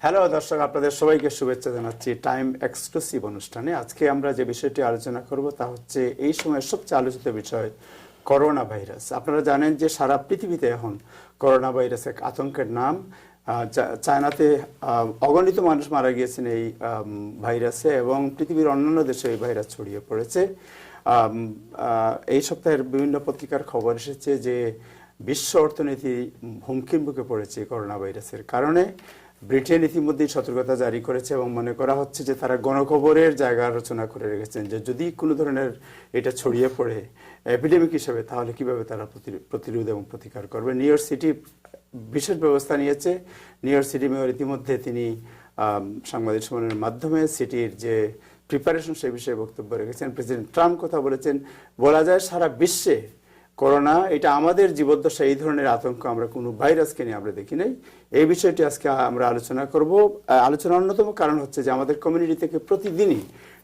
Hello দর্শক, আপনাদের সবাইকে শুভেচ্ছা জানাচ্ছি টাইম এক্সক্লুসিভ অনুষ্ঠানে। আজকে আমরা যে বিষয়টি আলোচনা করব তা হচ্ছে এই সময়ের সবচেয়ে আলোচিত বিষয় করোনা ভাইরাস। আপনারা জানেন যে সারা পৃথিবীতে এখন করোনা ভাইরাস এক আতঙ্কের নাম। চায়নাতে অগণিত মানুষ মারা গিয়েছেন এই ভাইরাসে এবং পৃথিবীর অন্যান্য দেশে এই ভাইরাস ছড়িয়ে পড়েছে। এই সপ্তাহের বিভিন্ন পত্রিকার খবর এসেছে যে বিশ্ব অর্থনীতি হুমকির মুখে পড়েছে করোনা ভাইরাসের কারণে। ব্রিটেন ইতিমধ্যেই সতর্কতা জারি করেছে এবং মনে করা হচ্ছে যে তারা গণখবরের জায়গা রচনা করে রেখেছেন যে যদি কোনো ধরনের এটা ছড়িয়ে পড়ে এপিডেমিক হিসেবে তাহলে কিভাবে তারা প্রতিরোধ এবং প্রতিকার করবে। নিউ ইয়র্ক সিটি বিশেষ ব্যবস্থা নিয়েছে। নিউ ইয়র্ক সিটি মেয়র ইতিমধ্যে তিনি সাংবাদিক সম্মেলনের মাধ্যমে সিটির যে প্রিপারেশন সেই বিষয়ে বক্তব্য রেখেছেন। প্রেসিডেন্ট ট্রাম্প কথা বলেছেন, বলা যায় সারা বিশ্বে করোনা এটা আমাদের জীবদ্দশা, এই ধরনের আতঙ্ক আমরা কোনো ভাইরাসকে নিয়ে আমরা দেখি নাই। এই বিষয়টি আজকে আমরা আলোচনা করব। আলোচনার অন্যতম কারণ হচ্ছে যে আমাদের কমিউনিটি থেকে প্রতিদিনই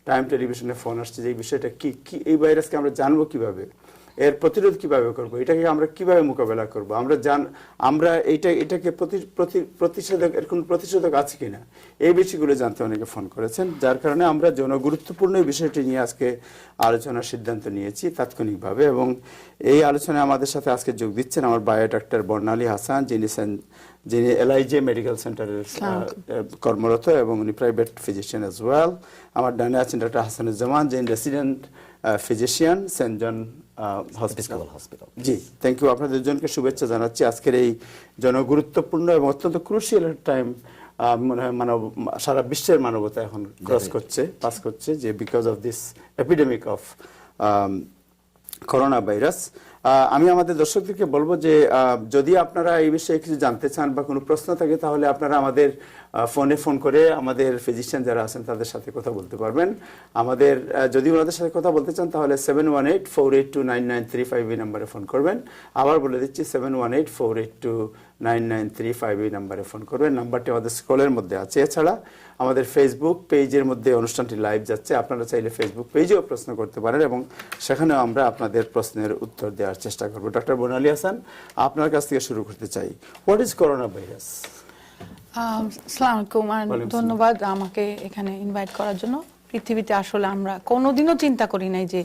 টাইম টেলিভিশনে ফোন আসছে যে এই বিষয়টা কি, এই ভাইরাসকে আমরা জানবো কিভাবে, এর প্রতিরোধ কিভাবে করব, এটাকে আমরা কিভাবে মোকাবেলা করব, আমরা এটাকে প্রতিষেধক, এর কোন প্রতিষেধক আছে কিনা, এই বিষয়গুলো জানতে অনেকে ফোন করেছেন। যার কারণে আমরা জনগুরুত্বপূর্ণ এই বিষয়টি নিয়ে আজকে আলোচনার সিদ্ধান্ত নিয়েছি তাৎক্ষণিকভাবে। এবং এই আলোচনায় আমাদের সাথে আজকে যোগ দিচ্ছেন আমার বায়ো ডাক্তার বর্ণালী হাসান, যিনি এলআইজে মেডিকেল সেন্টারের কর্মরত এবং উনি প্রাইভেট ফিজিশিয়ান অ্যাজ ওয়েল। আমার ডানে আছেন ডক্টর হাসানুজ্জামান, যিনি resident physician Saint John hospital. জি, থ্যাংক ইউ। আপনাদের দুজনকে শুভেচ্ছা জানাচ্ছি আজকের এই জনগুরুত্বপূর্ণ এবং অত্যন্ত ক্রুশিয়াল টাইম। মনে হয় সারা বিশ্বের মানবতা এখন পাস করছে যে because of this epidemic of corona virus. আমি আমাদের দর্শকদেরকে বলবো যে যদি আপনারা এই বিষয়ে কিছু জানতে চান বা কোনো প্রশ্ন থাকে তাহলে আপনারা আমাদের ফোন করে আমাদের ফিজিশিয়ান যারা আছেন তাদের সাথে কথা বলতে পারবেন। আমাদের যদি ওনাদের সাথে কথা বলতে চান তাহলে 718-482-9935 এই নাম্বারে ফোন করবেন। আবার বলে দিচ্ছি 718-482-9935 এই নাম্বারে ফোন করবেন। নাম্বারটি আমাদের স্ক্রলের মধ্যে আছে। এছাড়া আমাদের ফেসবুক পেজের মধ্যে অনুষ্ঠানটি লাইভ যাচ্ছে। আপনারা চাইলে ফেসবুক পেজেও প্রশ্ন করতে পারেন এবং সেখানেও আমরা আপনাদের প্রশ্নের উত্তর দেওয়ার চেষ্টা করব। ডক্টর বর্ণালী হাসান, আপনার কাছ থেকে শুরু করতে চাই। What is corona virus? আসসালামু আলাইকুম, ধন্যবাদ আমাকে এখানে ইনভাইট করার জন্য। পৃথিবীতে আসলে আমরা কোনোদিনও চিন্তা করি নাই যে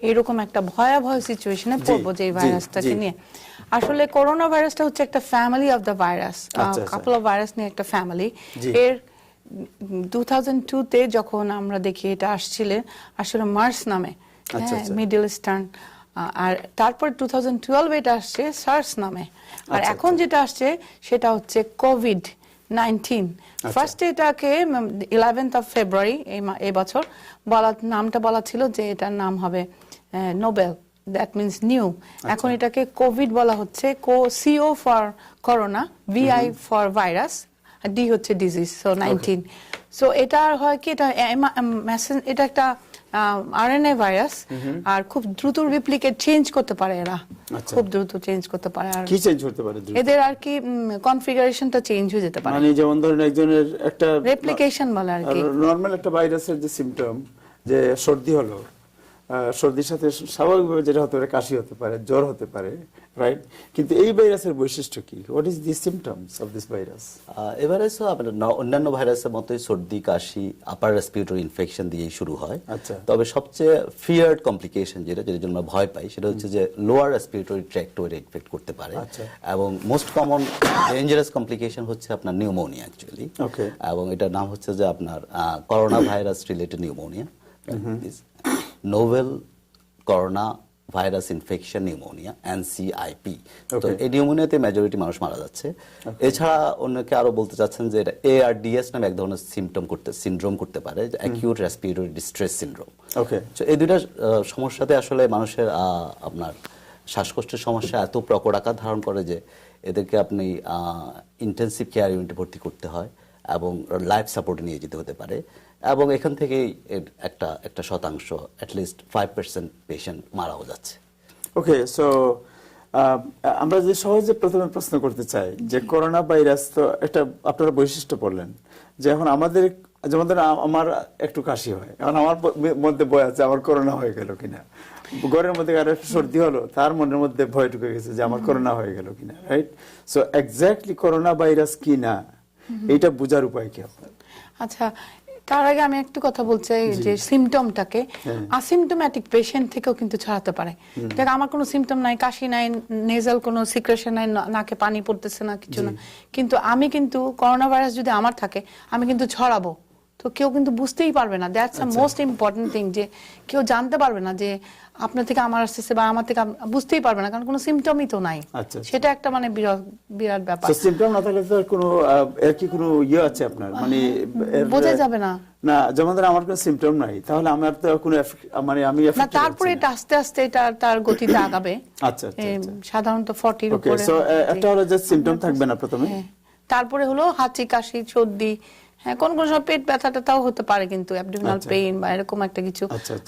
এরকম একটা ভয়াবহ সিচুয়েশনে পড়বো যে এই ভাইরাসটাকে নিয়ে। আসলে করোনা ভাইরাসটা হচ্ছে একটা family of the virus, couple of virus নিয়ে একটা ফ্যামিলি। এর 2002-তে যখন আমরা দেখি এটা আসলে মার্স নামে, মিডল ইস্টার্ন, আর তারপর 2012 এটা আসছে সার্স নামে, আর এখন যেটা আসছে সেটা হচ্ছে কোভিড-19। ফার্স্ট এটাকে 11th of February এই বছর নামটা বলা ছিল যে এটার নাম হবে নোবেল, দ্যাট মিনস নিউ। এখন এটাকে কোভিড বলা হচ্ছে। CO for corona, VI for virus, D হচ্ছে ডিজিজ, সো 19। সো এটা হয় কি, এটা একটা RNA ভাইরাস, আর খুব দ্রুত রিপ্লিকেট চেঞ্জ করতে পারে এরা, খুব দ্রুত চেঞ্জ করতে পারে। আর কি চেঞ্জ করতে পারে? এদের আর কি কনফিগারেশনটা চেঞ্জ হয়ে যেতে পারে। মানে যেমন ধরেন একজনের একটা রেপ্লিকেশন বলে আর কি। নরমাল একটা ভাইরাসের যে সিম্পটম, যে সর্দি হলো, সর্দির সাথে স্বাভাবিকভাবে যেটা হতে পারে কাশি হতে পারে, জ্বর হতে পারে, রাইট? কিন্তু এই ভাইরাসের বৈশিষ্ট্য কি? What is the symptoms of this virus? এই ভাইরাসও অন্যান্য ভাইরাসের মতোই সর্দি, কাশি, আপার রেসপিরেটরি ইনফেকশন দিয়েই শুরু হয়। তবে সবচেয়ে ফিয়ার্ড কমপ্লিকেশন যেটার জন্য আমরা ভয় পাই সেটা হচ্ছে যে লোয়ার রেসপিরেটরি ট্র্যাক্ট ইনফেক্ট করতে পারে। এবং মোস্ট কমন ডেঞ্জারাস কমপ্লিকেশন হচ্ছে আপনার নিউমোনিয়া অ্যাকচুয়ালি। এবং এটার নাম হচ্ছে যে আপনার corona virus related pneumonia, novel corona virus infection pneumonia, NCIP। তো এই নিউমোনিয়াতে মেজরিটি মানুষ মারা যাচ্ছে। এছাড়া অন্যকে আরো বলতে চাচ্ছেন যে এটা ARDS নামে এক ধরনের সিনড্রোম করতে পারে, অ্যাকিউট রেসপিরেটরি ডিস্ট্রেস সিনড্রোম। তো এই দুইটা সমস্যাতে আসলে মানুষের আপনার শ্বাসকষ্টের সমস্যা এত প্রকট আকার ধারণ করে যে এদেরকে আপনি ইন্টেনসিভ কেয়ার ইউনিটে ভর্তি করতে হয় এবং লাইফ সাপোর্টে নিয়ে যেতে হতে পারে। এবং এখান থেকেই একটা শতাংশ, অ্যাটলিস্ট 5% পেশেন্ট মারাও যাচ্ছে। ওকে, সো আমরা যে সহজে প্রথমে প্রশ্ন করতে চাই যে করোনা ভাইরাস তো একটা আপনারা বৈশিষ্ট্য বললেন যে এখন আমাদের যেমন আমার একটু কাশি হয়, এখন আমার মধ্যে ভয় আছে আমার করোনা হয়ে গেল কিনা। ঘরের মধ্যে কারো একটু সর্দি হলো, তার মনের মধ্যে ভয় ঢুকে গেছে যে আমার করোনা হয়ে গেল কিনা, right? So exactly corona virus কি না এইটা বোঝার উপায় কি আপনার? আচ্ছা, তার আগে আমি একটু কথা বলতে চাই যে সিমটমটাকে অ্যাসিম্পটোম্যাটিক পেশেন্ট থেকেও কিন্তু ছড়াতে পারে। দেখ, আমার কোনো সিমটম নাই, কাশি নাই, নেজাল কোনো সিক্রেশন নাই, নাকে পানি পড়তেছে না, কিছু না, কিন্তু আমি কিন্তু করোনা ভাইরাস যদি আমার থাকে আমি কিন্তু ছড়াবো, তো কেউ কিন্তু বুঝতেই পারবে না। That's a most important thing, যে কেউ জানতে পারবে না যে আপনার থেকে আমার আসতেছে বা আমার থেকে বুঝতেই পারবে না, কারণ কোনো সিমটমই তো নাই। সেটা একটা মানে বিরাট ব্যাপার। সিমটম না থাকলে তো কোনো এর কি কোনো ইয়ে আছে আপনার, মানে বোঝা যাবে না। না, যেমন ধর আমার কোনো সিমটম নাই, তাহলে আমার তো কোনো মানে আমি না, তারপরে এটা আস্তে আস্তে এটা তার গতিতে আগাবে। আচ্ছা, সাধারণত 40 এর উপরে। সো একটা হলো যে সিমটম থাকবে না প্রথমে, তারপরে হলো হাঁচি, কাশি, সর্দি, হ্যাঁ কোন কোন সময় পেট ব্যথা ট্যাথাও হতে পারে, কিন্তু অ্যাবডোমিনাল পেইন বা এরকম একটা কিছু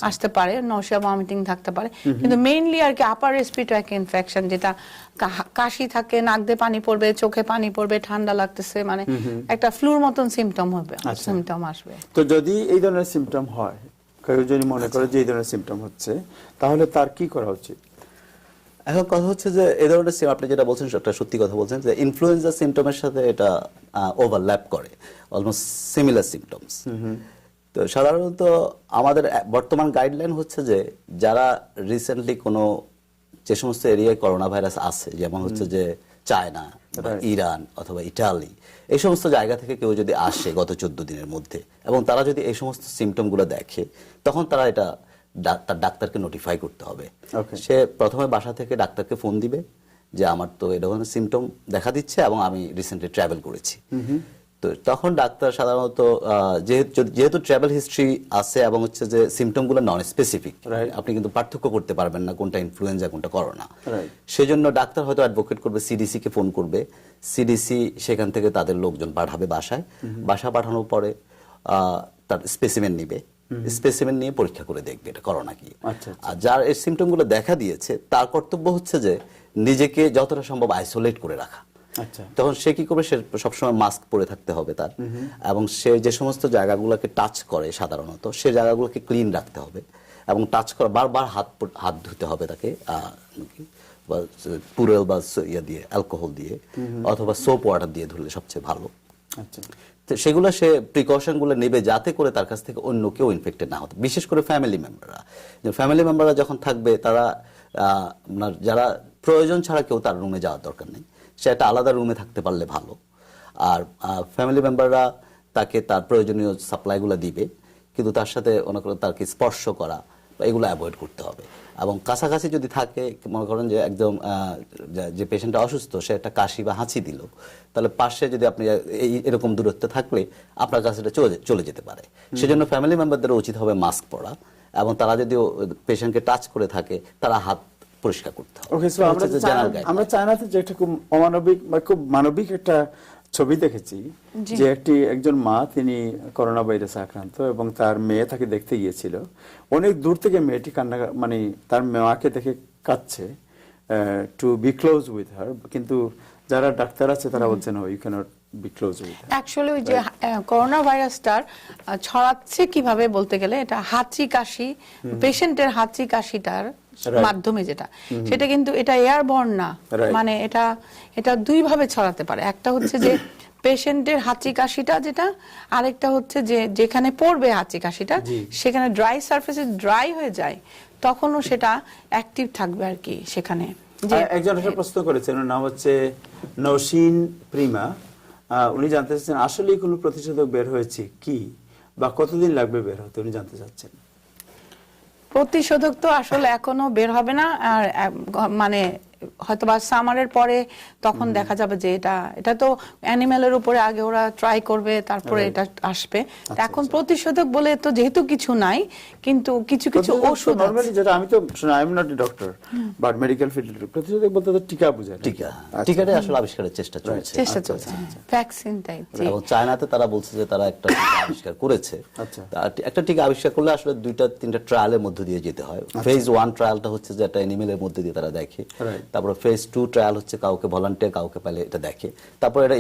আসতে পারে, নশিয়া, ভমিটিং থাকতে পারে, কিন্তু মেইনলি আর কি আপার রেসপিরেটরি ইনফেকশন, যেটা কাশি থাকে, নাক দিয়ে পানি পড়বে, চোখে পানি পড়বে, ঠান্ডা লাগতেছে, মানে একটা ফ্লুর মতন সিমটম হবে, সিমটম আসবে। তো যদি এই ধরনের সিমটম হয়, কেউ যদি মনে করে যে এই ধরনের সিমটম হচ্ছে, তাহলে তার কি করা উচিত? এখন কথা হচ্ছে যে এই ধরনের আপনি যেটা বলছেন সেটা সত্যি কথা বলছেন, যে ইনফ্লুয়েঞ্জা সিমটমের সাথে এটা ওভারল্যাপ করে, অলমোস্ট সিমিলার সিমটমস। তো সাধারণত আমাদের বর্তমান গাইডলাইন হচ্ছে যে যারা রিসেন্টলি কোনো যে সমস্ত এরিয়ায় করোনা ভাইরাস আছে, যেমন হচ্ছে যে চায়না, ইরান অথবা ইটালি, এই সমস্ত জায়গা থেকে কেউ যদি আসে গত 14 দিনের মধ্যে, এবং তারা যদি এই সমস্ত সিমটমগুলো দেখে, তখন তারা এটা তার ডাক্তারকে নোটিফাই করতে হবে। সে প্রথমে বাসা থেকে ডাক্তারকে ফোন দিবে যে আমার তো এই ধরনের সিমটম দেখা দিচ্ছে এবং আমি রিসেন্টলি ট্রাভেল করেছি। তো তখন ডাক্তার সাধারণত যেহেতু ট্রাভেল হিস্ট্রি আছে এবং হচ্ছে যে সিমটমগুলো নন স্পেসিফিক, আপনি কিন্তু পার্থক্য করতে পারবেন না কোনটা ইনফ্লুয়েঞ্জা কোনটা করোনা, সেজন্য ডাক্তার হয়তো অ্যাডভোকেট করবে, সিডিসি কে ফোন করবে, সিডিসি সেখান থেকে তাদের লোকজন পাঠাবে বাসায়, বাসা পাঠানোর পরে তার স্পেসিমেন নিবে, স্পেসিমেন নিয়ে পরীক্ষা করে দেখবে এটা করোনা কি। আর যার এই সিমটম গুলো দেখা দিয়েছে তার কর্তব্য হচ্ছে যে নিজেকে যতটা সম্ভব আইসোলেট করে রাখা। তখন সে কি করবে, সে সবসময় মাস্ক পরে থাকতে হবে তার, এবং সে যে সমস্ত জায়গাগুলোকে টাচ করে সাধারণত সে জায়গাগুলোকে ক্লিন রাখতে হবে, এবং টাচ করা বারবার হাত ধুতে হবে তাকে, পুরেল বা ইয়া দিয়ে, অ্যালকোহল দিয়ে অথবা সোপ ওয়াটার দিয়ে ধুলে সবচেয়ে ভালো। তো সেগুলো সে প্রিকশন গুলো নেবে যাতে করে তার কাছ থেকে অন্য কেউ ইনফেক্টেড না হতে, বিশেষ করে ফ্যামিলি মেম্বাররা যখন থাকবে, তারা যারা প্রয়োজন ছাড়া কেউ তার রুমে যাওয়ার দরকার নেই, সে একটা আলাদা রুমে থাকতে পারলে ভালো। আর ফ্যামিলি মেম্বাররা তাকে তার প্রয়োজনীয় সাপ্লাইগুলো দিবে, কিন্তু তার সাথে তাকে স্পর্শ করা বা এগুলো অ্যাভয়েড করতে হবে। এবং কাছাকাছি যদি থাকে, মনে করেন যে একদম যে পেশেন্টটা অসুস্থ, সে একটা কাশি বা হাঁচি দিল, তাহলে পাশে যদি আপনি এরকম দূরত্বে থাকলে আপনার কাছে এটা চলে যেতে পারে। সেজন্য ফ্যামিলি মেম্বারদের উচিত হবে মাস্ক পরা, এবং তারা যদি পেশেন্টকে টাচ করে থাকে তারা হাত পরিষ্কার করতে হবে। আমরা চায়নাতে যে একটা খুব অমানবিক বা খুব মানবিক একটা ছবি দেখেছি, যে একজন মা, তিনি করোনা ভাইরাসে আক্রান্ত এবং তার মেয়ে তাকে দেখতে গিয়েছিল, অনেক দূর থেকে মেয়েটি কান্না, মানে তার মাকে দেখে কাঁদছে, to be close with her, কিন্তু যারা ডাক্তার আছে তারা বলছেন you cannot be close with her. Actually ওই যে করোনা ভাইরাসটার ছড়াচ্ছে কিভাবে বলতে গেলে, এটা হাঁচি কাশি, পেশেন্টের হাঁচি কাশিটার মাধ্যমে যেটা, সেটা কিন্তু এটা এয়ারবর্ন না, মানে এটা দুই ভাবে ছড়াতে পারে। একটা হচ্ছে যে পেশেন্টের হাঁচি কাশিটা যেটা, আরেকটা হচ্ছে যে যেখানে পড়বে হাঁচি কাশিটা সেখানে ড্রাই সারফেসে ড্রাই হয়ে যায়, তখনও সেটা অ্যাক্টিভ থাকবে আর কি সেখানে। একজন একটা প্রশ্ন করেছেন, ওর নাম হচ্ছে নওশিন প্রিমা, উনি জানতে চাচ্ছেন আসলে কোনো প্রতিষেধক বের হয়েছে কি, বা কতদিন লাগবে বের হতে, উনি জানতে চাচ্ছেন। প্রতিষেধক তো আসলে এখনো বের হবে না, আর মানে হয়তোবা সামারের পরে তখন দেখা যাবে যে এটা তো অ্যানিমেলের উপরে আগে ওরা ট্রাই করবে, তারপরে এটা আসবে। এখন প্রতিষেধক বলে তো যেহেতু কিছু নাই, কিন্তু কিছু কিছু ওষুধ নরমালি, যেটা আমি তো I am not a doctor but medical field, প্রতিষেধক বলতে তো টিকা বোঝায়, টিকাটাই আসলে আবিষ্কারের চেষ্টা চলছে, ভ্যাকসিন টাইপ। এবং চায়নাতে তারা বলছে যে তারা একটা টিকা আবিষ্কার করেছে। একটা টিকা আবিষ্কার করলে আসলে 2-3টা ট্রায়ালের মধ্যে দিয়ে যেতে হয়। ফেজ 1 ট্রায়ালটা হচ্ছে যে একটা অ্যানিমেলের মধ্যে দিয়ে তারা দেখে, তারপরে ফেজ 2 ট্রায়াল হচ্ছে কাউকে ভলান্টিয়ার, কাউকে পাইলে এটা দেখে, তারপর এটা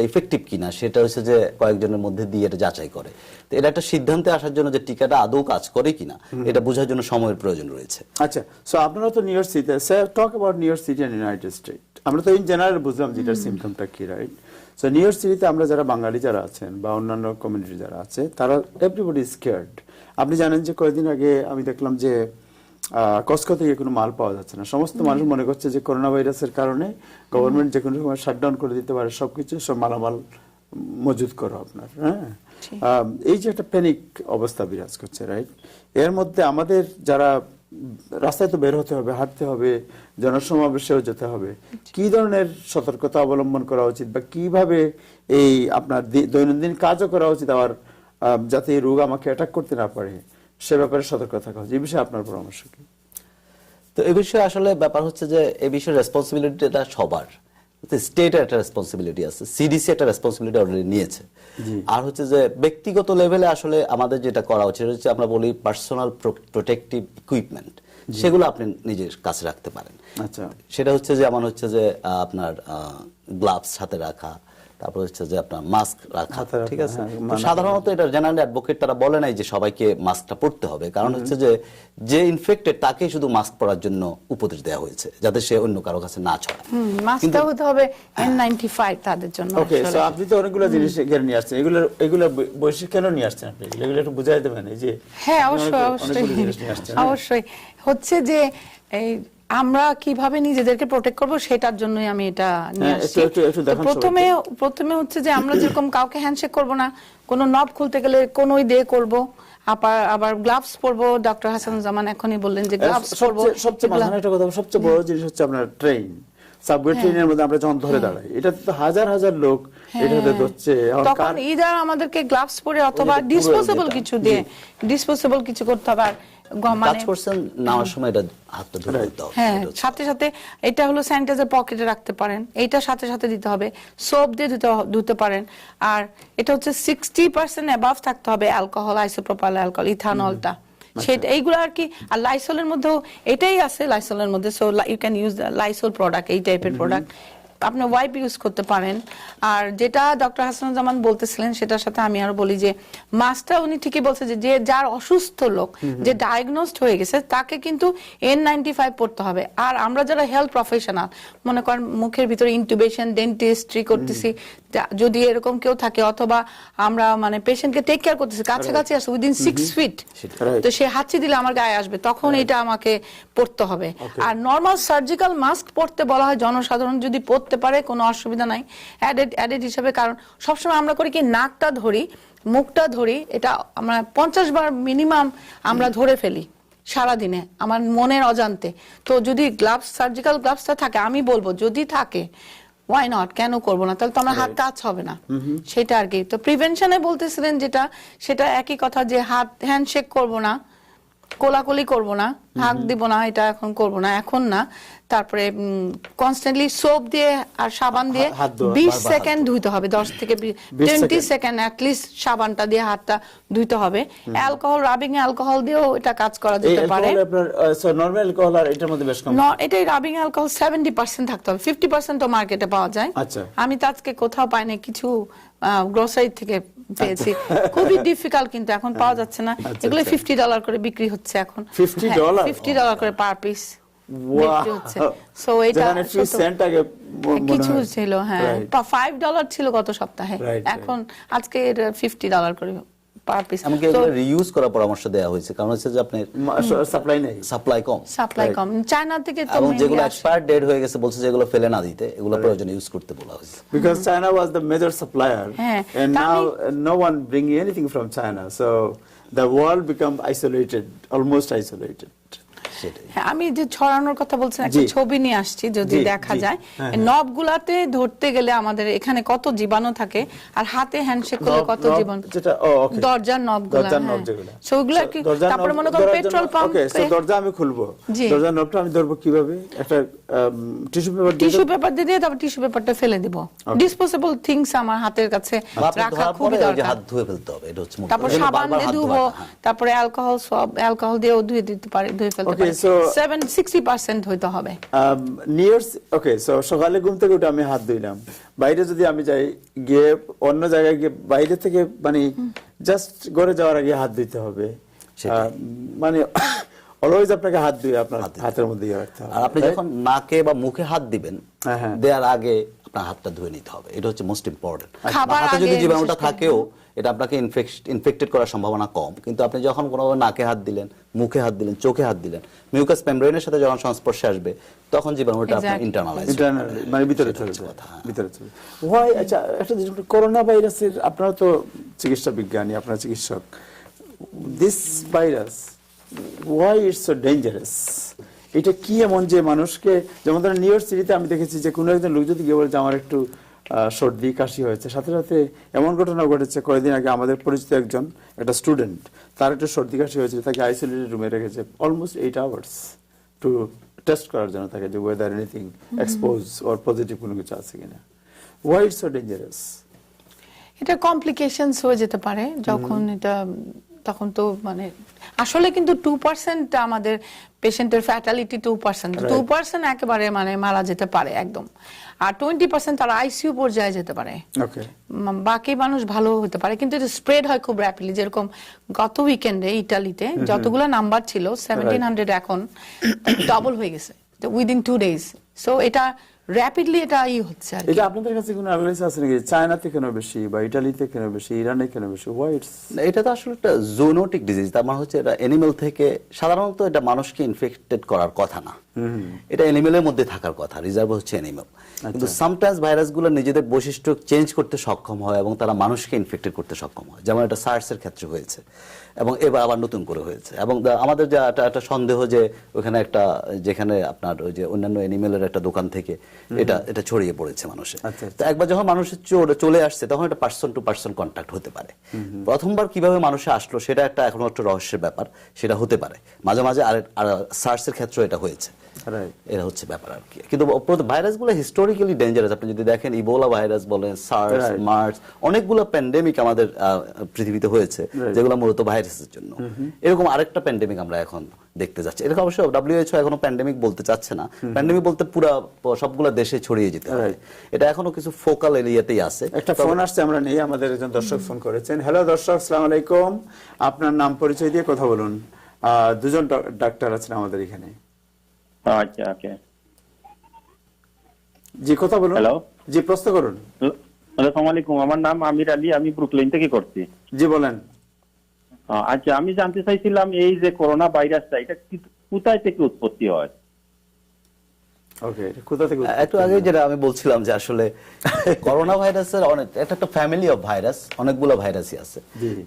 ইফেক্টিভ কিনা সেটা হচ্ছে যে কয়েকজনের মধ্যে দিয়ে এটা যাচাই করে। তো এটা একটা সিদ্ধান্তে আসার জন্য যে টিকাটা আদৌ কাজ করে কিনা এটা বোঝার জন্য সময়ের প্রয়োজন রয়েছে। আচ্ছা, সো আপনারা তো New York City, talk about New York City and United State, আমরা তো ইন জেনারেল বুঝলাম যেটার সিমটমটা কি, রাইট? সো নিউ ইয়র্ক সিটিতে আমরা যারা বাঙালি যারা আছেন বা অন্যান্য কমিউনিটি যারা আছে তারা এভরিবডি স্কেয়ার্ড। আপনি জানেন যে কয়েকদিন আগে আমি দেখলাম যে কস্কো থেকে কোনো মাল পাওয়া যাচ্ছে না। সমস্ত মানুষ মনে করছে যে করোনা ভাইরাসের কারণে গভর্নমেন্ট যে কোনো সময় শাটডাউন করে দিতে পারে সবকিছু, সব মালামাল মজুদ করো আপনার। হ্যাঁ, এই যে একটা প্যানিক অবস্থা বিরাজ করছে, রাইট? এর মধ্যে আমাদের যারা রাস্তায় তো বের হতে হবে, হাঁটতে হবে, জনসমাবেশেও যেতে হবে, কি ধরনের সতর্কতা অবলম্বন করা উচিত বা কিভাবে এই আপনার দৈনন্দিন কাজও করা উচিত আবার যাতে এই রোগ আমাকে অ্যাটাক করতে না পারে, সে ব্যাপারে সতর্ক থাকা উচিত। এই বিষয়ে আপনার পরামর্শ কি? তো এই বিষয়ে আসলে ব্যাপার হচ্ছে যে এই বিষয়ে রেসপন্সিবিলিটিটা সবার, স্টেটের একটা রেসপন্সিবিলিটি আছে, সিডিসি একটা রেসপন্সিবিলিটি অলরেডি নিয়েছে। আর হচ্ছে যে ব্যক্তিগত লেভেলে আসলে আমাদের যেটা করা উচিত হচ্ছে আমরা বলি পার্সোনাল প্রোটেক্টিভ ইকুইপমেন্ট, সেগুলো আপনি নিজের কাছে রাখতে পারেন। আচ্ছা, সেটা হচ্ছে যে যেমন হচ্ছে যে আপনার গ্লাভস হাতে রাখা, তারপর হচ্ছে যে আপনার মাস্ক রাখা, ঠিক আছে? তো সাধারণত এটা জেনারেল অ্যাডভোকেট তারা বলে নাই যে সবাইকে মাস্কটা পরতে হবে, কারণ হচ্ছে যে ইনফেক্টেড তাকে শুধু মাস্ক পরার জন্য উপদেশ দেওয়া হয়েছে যাতে সে অন্য কারো কাছে না ছড়ায়। মাস্কটা হতে হবে N95 তাদের জন্য। ওকে, সো আপনি তো অনেকগুলো জিনিস এখানে নিয়ে আসছেন, এগুলো বৈশ্বিক কেন নিয়ে আসছেন আপনি? এগুলো একটু বুঝাই দেবেন। এই যে হ্যাঁ, অবশ্যই অবশ্যই হচ্ছে যে এই আমরা কিভাবে নিজেদেরকে প্রোটেক্ট করব সেটার জন্যই আমি এটা নিয়ে আসছি। প্রথমে হচ্ছে যে আমরা যেরকম কাউকে হ্যান্ডশেক করব না, কোনো নব খুলতে গেলে কোনোই দিয়ে করব, আবার গ্লাভস পরবো। ডক্টর হাসানুজ্জামান এখনই বললেন যে গ্লাভস পরবো। সবচেয়ে মাথায় একটা কথা, সবচেয়ে বড় জিনিস হচ্ছে আপনার ট্রেন, সাবওয়ে ট্রেনের মধ্যে আমরা যখন ধরে দাঁড়াই, এটা তো হাজার হাজার লোক এটাতে ধরছে, তখন ইদার আমাদেরকে গ্লাভস পরে অথবা ডিসপোজেবল কিছু করতে হবে। আর সাথে সাথে এটা হলো স্যানিটাইজার পকেটে রাখতে পারেন, এইটা সাথে সাথে দিতে হবে, সোপ দিয়ে ধুতে পারেন। আর এটা হচ্ছে 60% অ্যাবাভ থাকতে হবে অ্যালকোহল, আইসোপ্রোপাইল অ্যালকোহল, ইথানলটা, সেটা এইগুলো আর কি। আর লাইসলের মধ্যেও এটাই আছে, লাইসলের মধ্যে। So you can use the Lysol product, এই টাইপের প্রোডাক্ট আপনি ওয়াইপ ইউজ করতে পারেন। আর যেটা ডক্টর হাসানুজ্জামান বলতেছিলেন সেটার সাথে আমি আরো বলি যে মাস্কটা উনি ঠিকই বলছে যে যার অসুস্থ লোক, যে ডায়াগনোসড হয়ে গেছে, তাকে কিন্তু N95 পড়তে হবে। আর আমরা যারা হেলথ প্রফেশনাল, মনে করেন মুখের ভিতরে ইন্টুবেশন, ডেন্টিস্ট্রি করতেছি, যদি এরকম কেউ থাকে, অথবা আমরা মানে পেশেন্টকে টেক কেয়ার করতেছি, কাছাকাছি আসে উইদিন 6 ফিট, তো সে হাঁচি দিলে আমার গায়ে আসবে, তখন এটা আমাকে পড়তে হবে। আর নর্মাল সার্জিক্যাল মাস্ক পড়তে বলা হয়, জনসাধারণ যদি পড়তে পারে কোনো অসুবিধা নাই অ্যাডেড হিসাবে। কারণ সবসময় আমরা করি কি, নাকটা ধরি, মুখটা ধরি, এটা আমরা 50 বার মিনিমাম আমরা ধরে ফেলি সারাদিনে আমার মনের অজান্তে। তো যদি গ্লাভস, সার্জিক্যাল গ্লাভসটা থাকে, আমি বলবো যদি থাকে ওয়াই নট, কেন করবো না? তাহলে তো আমার হাত টাচ হবে না, সেটা আর কি। তো প্রিভেনশনে বলতেছিলেন যেটা, সেটা একই কথা, যে হাত হ্যান্ডশেক করবো না, কোলাকুলি করব না, হাত দিব না, এটা এখন করব না, এখন না। তারপরে কনস্ট্যান্টলি সোপ দিয়ে আর সাবান দিয়ে 20 সেকেন্ড ধুইতে হবে, 10 থেকে 20 সেকেন্ড অ্যাটলিস্ট সাবানটা দিয়ে হাতটা ধুইতে হবে। অ্যালকোহল, রাবিং অ্যালকোহল দিয়েও এটা কাজ করা যেতে পারে। নরমাল অ্যালকোহল আর এটার মধ্যে বেশ কম, এটাই রাবিং অ্যালকোহল 70% থাকতে হবে, 50% তো মার্কেটে পাওয়া যায়। আমি তো আজকে কোথাও পাই না, কিছু গ্রোসারি থেকে পেয়েছি, খুবই ডিফিকাল্ট, কিন্তু এখন পাওয়া যাচ্ছে না। এগুলো $50 করে বিক্রি হচ্ছে এখন, $50 করে পার পিস কিছু ছিল। হ্যাঁ, $5 ছিল গত সপ্তাহে, এখন আজকে $50 করে পার পিস। আমাকে এগুলো রিইউজ করার পরামর্শ দেওয়া হয়েছে, কারণ হচ্ছে যে আপনি সাপ্লাই কম চায়না থেকে, তো যেগুলো এক্সপায়ার ডেট হয়ে গেছে বলছে যে এগুলো ফেলে না দিতে, এগুলো প্রয়োজন ইউজ করতে বলা হয়েছে। Because China was the major supplier, and now no one bringing anything from China, so the world become isolated, almost isolated. আমি যে ছড়ানোর কথা বলছেন, একটা ছবি নিয়ে আসছি, যদি দেখা যায় নবগুলাতে ধরতে গেলে আমাদের এখানে কত জীবাণু থাকে, আর হাতে হ্যান্ডশেক করলে কত জীবাণু, দরজার নবগুলা, সেগুলো কি। তারপরে মনে করো পেট্রোল পাম্প, দরজা আমি খুলবো, দরজার নবটা আমি ধরবো কিভাবে? একটা টিস্যু পেপার দিয়ে তারপর টিস্যু পেপারটা ফেলে দিব। ডিসপোজেবল থিংস আমার হাতের কাছে রাখা খুবই দরকার। হাত ধুয়ে ফেলতে হবে, এটা হচ্ছে। তারপর সাবান দিয়ে ধুবো, তারপরে অ্যালকোহল দিয়েও ধুয়ে ফেলতে পারে। 60% হইতে হবে। সকালে ঘুম থেকে উঠে আমি হাত ধুইলাম, বাইরে যদি আমি যাই, গিয়ে অন্য জায়গায় গিয়ে বাইরে থেকে মানে জাস্ট ঘরে যাওয়ার আগে হাত ধুইতে হবে, মানে অলওয়েজ আপনাকে হাত ধুয়ে আপনার হাতের মধ্যে রাখতে হবে। আর আপনি যখন নাকে বা মুখে হাত দিবেন, দেওয়ার আগে আপনার হাতটা ধুয়ে নিতে হবে, এটা হচ্ছে মোস্ট ইম্পর্টেন্ট। খাবার হাতে যদি আগে জীবাণুটা বিশেষ করে। থাকেও এটা আপনাকে ইনফেক্টেড করার সম্ভাবনা কম, কিন্তু আপনি যখন কোনো নাকে হাত দিলেন, মুখে হাত দিলেন, চোখে হাত দিলেন, মিউকাস মেমব্রেনের সাথে যখন সংস্পর্শে আসবে তখন জীবাণুটা আপনার Exactly. ইন্টারনালাইজ মানে ভিতরে চলে যায়, ভিতরে চলে যায়। Why? আচ্ছা, একটা জিনিস, করোনা ভাইরাসের, আপনারা তো চিকিৎসা বিজ্ঞানী, আপনারা চিকিৎসক, this virus why it's so dangerous? এটা কি এমন যে মানুষকে, যেমন ধরেন নিউ ইয়র্ক সিটিতে আমি দেখেছি যে কোনো একজন লোক যদি গিয়ে বলে যে আমার একটু সর্দি কাশি হয়েছে, সাথে সাথে এমন ঘটনা ঘটেছে কয়েকদিন আগে আমাদের পরিচিত একজন একটা স্টুডেন্ট, তার একটু সর্দি কাশি হয়েছিল, তাকে আইসোলেটেড রুমে রেখেছে অলমোস্ট 8 hours টু টেস্ট করার জন্য তাকে, যে weather anything expose or positive কোনো কিছু আছে কিনা। Why it's so dangerous? এটা কমপ্লিকেশনস হয়ে যেতে পারে যখন এটা, তখন তো মানে আসলে কিন্তু 2% আমাদের পেশেন্টের ফ্যাটালিটি 2% একেবারে মানে মারা যেতে পারে একদম, আর 20% তারা আইসিইউ পর্যায়ে যেতে পারে। ওকে, বাকি মানুষ ভালো হতে পারে, কিন্তু এটা স্প্রেড হয় খুব র্যাপিডলি। যেরকম গত উইকেন্ডে ইটালিতে যতগুলো নাম্বার ছিল 1700 এখন ডাবল হয়ে গেছে উইদিন 2 days। সো এটা র্যাপিডলি এটা হচ্ছে আর কি। এটা আপনাদের কাছে কোনো অ্যানালাইসিস আছে নাকি চায়নাতে কেন বেশি, বা ইতালিতে কেন বেশি, ইরানে কেন বেশি? Why it's? এটা তো আসলে একটা জুনোটিক ডিজিজ, তার মানে হচ্ছে এটা অ্যানিমেল থেকে, সাধারণত এটা মানুষকে ইনফেক্টেড করার কথা না, এটা অ্যানিমেলের মধ্যে থাকার কথা, রিজার্ভ হচ্ছে অ্যানিমেল। কিন্তু সামটাইমস ভাইরাসগুলো নিজেদের বৈশিষ্ট্য চেঞ্জ করতে সক্ষম হয় এবং তারা মানুষকে ইনফেক্টেড করতে সক্ষম হয়, যেমন এটা সার্সের ক্ষেত্রে হয়েছে এবং এবার আবার নতুন করে হয়েছে। এবং আমাদের যে একটা সন্দেহ যে ওখানে একটা, যেখানে আপনার ওই যে অন্যান্য অ্যানিমেলের একটা দোকান থেকে এটা ছড়িয়ে পড়েছে মানুষের। তো একবার যখন মানুষের চলে আসছে তখন একটা পার্সন টু পার্সন কন্ট্যাক্ট হতে পারে। প্রথমবার কিভাবে মানুষে আসলো সেটা একটা এখনো একটা রহস্যের ব্যাপার, সেটা হতে পারে মাঝে মাঝে। আর সার্সের ক্ষেত্রে এটা হয়েছে, এটা হচ্ছে ব্যাপার আর কি। কিন্তু ভাইরাসগুলো হিস্টোরিক্যালি ডেঞ্জারাস। আপনি যদি দেখেন ইবোলা ভাইরাস বলেন, সার্স, মার্স, অনেকগুলো প্যান্ডেমিক আমাদের পৃথিবীতে হয়েছে যেগুলো মূলত ভাইরাসের জন্য। এরকম আরেকটা প্যান্ডেমিক আমরা এখন দেখতে যাচ্ছি। এরকম অবশ্য WHO এখনো প্যান্ডেমিক বলতে চাচ্ছে না, প্যান্ডেমিক বলতে পুরো সবগুলো দেশে ছড়িয়ে যেতে হবে। এটা এখনো কিছু ফোকাল এরিয়াতেই আছে। একটা ফোন আসছে, আমরা নেই, আমাদের একজন দর্শক ফোন করেছেন। হ্যালো দর্শক, আসসালামু আলাইকুম, আপনার নাম পরিচয় দিয়ে কথা বলুন। দুজন ডাক্তার আছেন আমাদের এখানে। আচ্ছা, ওকে, জি কথা বলুন। হ্যালো, জি প্রশ্ন করুন। আসসালামু আলাইকুম, আমার নাম আমির আলী, আমি ব্রুকলিন থেকে করছি। জি বলেন। আচ্ছা, আমি জানতে চাইছিলাম এই যে করোনা ভাইরাসটা, এটা কোথায় থেকে উৎপত্তি হয়? ওকে, কোথা থেকে? একটু আগে যেটা আমি বলছিলাম যে আসলে করোনা ভাইরাসের এটা একটা ফ্যামিলি অফ ভাইরাস, অনেকগুলো ভাইরাসই আছে।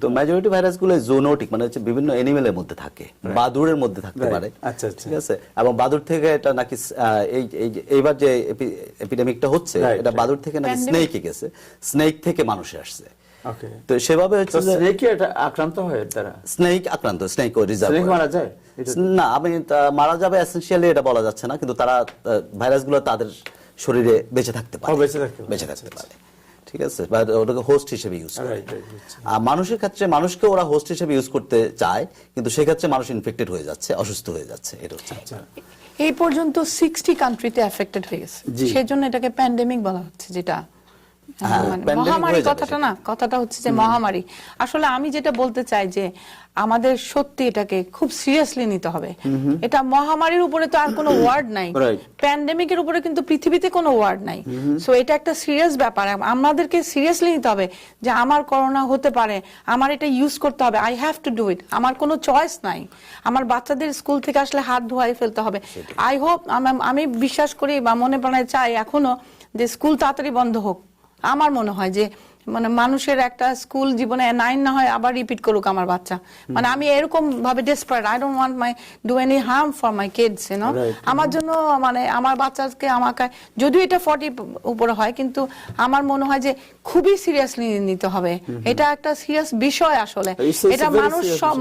তো মেজরিটি ভাইরাসগুলো জুনোটিক, মানে হচ্ছে বিভিন্ন এনিমেলের মধ্যে থাকে, বাদুড়ের মধ্যে থাকতে পারে। আচ্ছা, ঠিক আছে, এবং বাদুড় থেকে এটা নাকি এইবার যে এপিডেমিকটা হচ্ছে এটা বাদুড় থেকে নাকি স্নেকে গেছে, স্নেক থেকে মানুষে আসছে। ওকে, তো সেভাবে হচ্ছে যে স্নেক এটা আক্রান্ত হয়, তারা স্নেক আক্রান্ত, স্নেক ও রিজার্ভ মারা যায় না, আমি মারা যাবে এসেনশিয়ালি এটা বলা যাচ্ছে না, কিন্তু তারা ভাইরাসগুলো তাদের শরীরে বেঁচে থাকতে পারে, বেঁচে থাকতে পারে। ঠিক আছে, বা ওটাকে হোস্ট হিসেবে ইউজ করে। আর মানুষের ক্ষেত্রে মানুষকে ওরা হোস্ট হিসেবে ইউজ করতে চায়, কিন্তু সেক্ষেত্রে মানুষ ইনফেক্টেড হয়ে যাচ্ছে, অসুস্থ হয়ে যাচ্ছে। এটা হচ্ছে এই পর্যন্ত 60 কান্ট্রিতে এফেক্টেড হয়ে গেছে, সেজন্য এটাকে প্যান্ডেমিক বলা হচ্ছে। যেটা মহামারী কথাটা না, কথাটা হচ্ছে যে মহামারী। আসলে আমি যেটা বলতে চাই যে আমাদের সত্যি এটাকে খুব সিরিয়াসলি নিতে হবে। এটা মহামারীর উপরে তো আর কোনো ওয়ার্ড নাই, প্যান্ডেমিকের উপরে কিন্তু পৃথিবীতে কোনো ওয়ার্ড নাই। সো এটা একটা সিরিয়াস ব্যাপার, আমাদেরকে সিরিয়াসলি নিতে হবে যে আমার করোনা হতে পারে, আমার এটা ইউজ করতে হবে, I have to do it, আমার কোনো চয়েস নাই। আমার বাচ্চাদের স্কুল থেকে আসলে হাত ধোয়াই ফেলতে হবে। আই হোপ, আমি বিশ্বাস করি বা মনে প্রাণে চাই এখনো যে স্কুল তাড়াতাড়ি বন্ধ হোক। আমার মনে হয় যে মানে মানুষের একটা স্কুল জীবনে 9 না হয় আবার রিপিট করুক আমার বাচ্চা। মানে আমি এরকম ভাবে desperate, I don't want my do any harm for my kids, you know. আমার জন্য মানে আমার বাচ্চাকে আমাকে, যদিও এটা 40 উপরে হয়, কিন্তু আমার মনে হয় যে খুবই সিরিয়াসলি নিতে হবে। এটা একটা সিরিয়াস বিষয় আসলে। এটা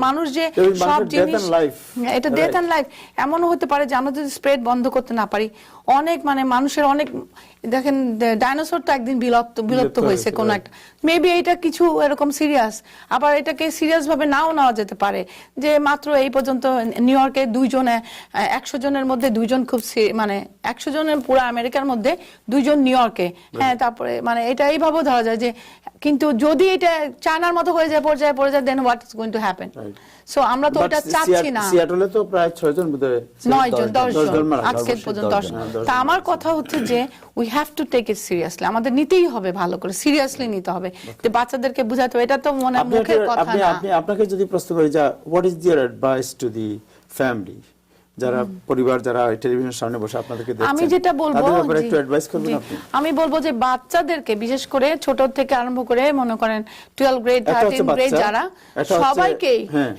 মানুষ যে সব জিনিস, এটা ডেথ এন্ড লাইফ। এমনও হতে পারে যে আমরা যদি স্প্রেড বন্ধ করতে না পারি, অনেক মানে মানুষের অনেক, দেখেন ডাইনোসর তো একদিন বিলুপ্ত হয়েছে কোন একটা, মেবি এটা কিছু এরকম সিরিয়াস, আবার এটাকে সিরিয়াস ভাবে নাও নেওয়া যেতে পারে, যে মাত্র এই পর্যন্ত নিউ ইয়র্কে 100 জনের মধ্যে 2 জন খুব মানে 100 জনের পুরো আমেরিকার মধ্যে 2 জন নিউ ইয়র্কে, হ্যাঁ, তারপরে মানে এটা এইভাবেও ধরা যায় যে, কিন্তু যদি এটা চায়নার মতো হয়ে যায়, পড়ে যায়, then what is going to happen. So আমরা তো এটা চাচ্ছি না। সিয়াটলে তো প্রায় 6 জন বোধহয় 10 জন আজকে পর্যন্ত 10 জন। তা আমার কথা হচ্ছে যে we have to take it seriously, আমাদের নিতেই হবে, ভালো করে সিরিয়াসলি নিতে হবে, যে বাচ্চাদেরকে বোঝাতে হবে, এটা তো মনে মুখের কথা না। আপনাকে যদি প্রশ্ন করি যে what is your advice to the family, যারা পরিবার, যারা টেলিভিশনের সামনে বসে আপনাদেরকে দেখছেন, আমি যেটা বলবো, তাদের ব্যাপারে একটু অ্যাডভাইস করবেন আপনি? আমি বলবো যে বাচ্চাদেরকে বিশেষ করে ছোট থেকে আরম্ভ করে মনে করেন 12 গ্রেড 13 গ্রেড যারা, সবাইকে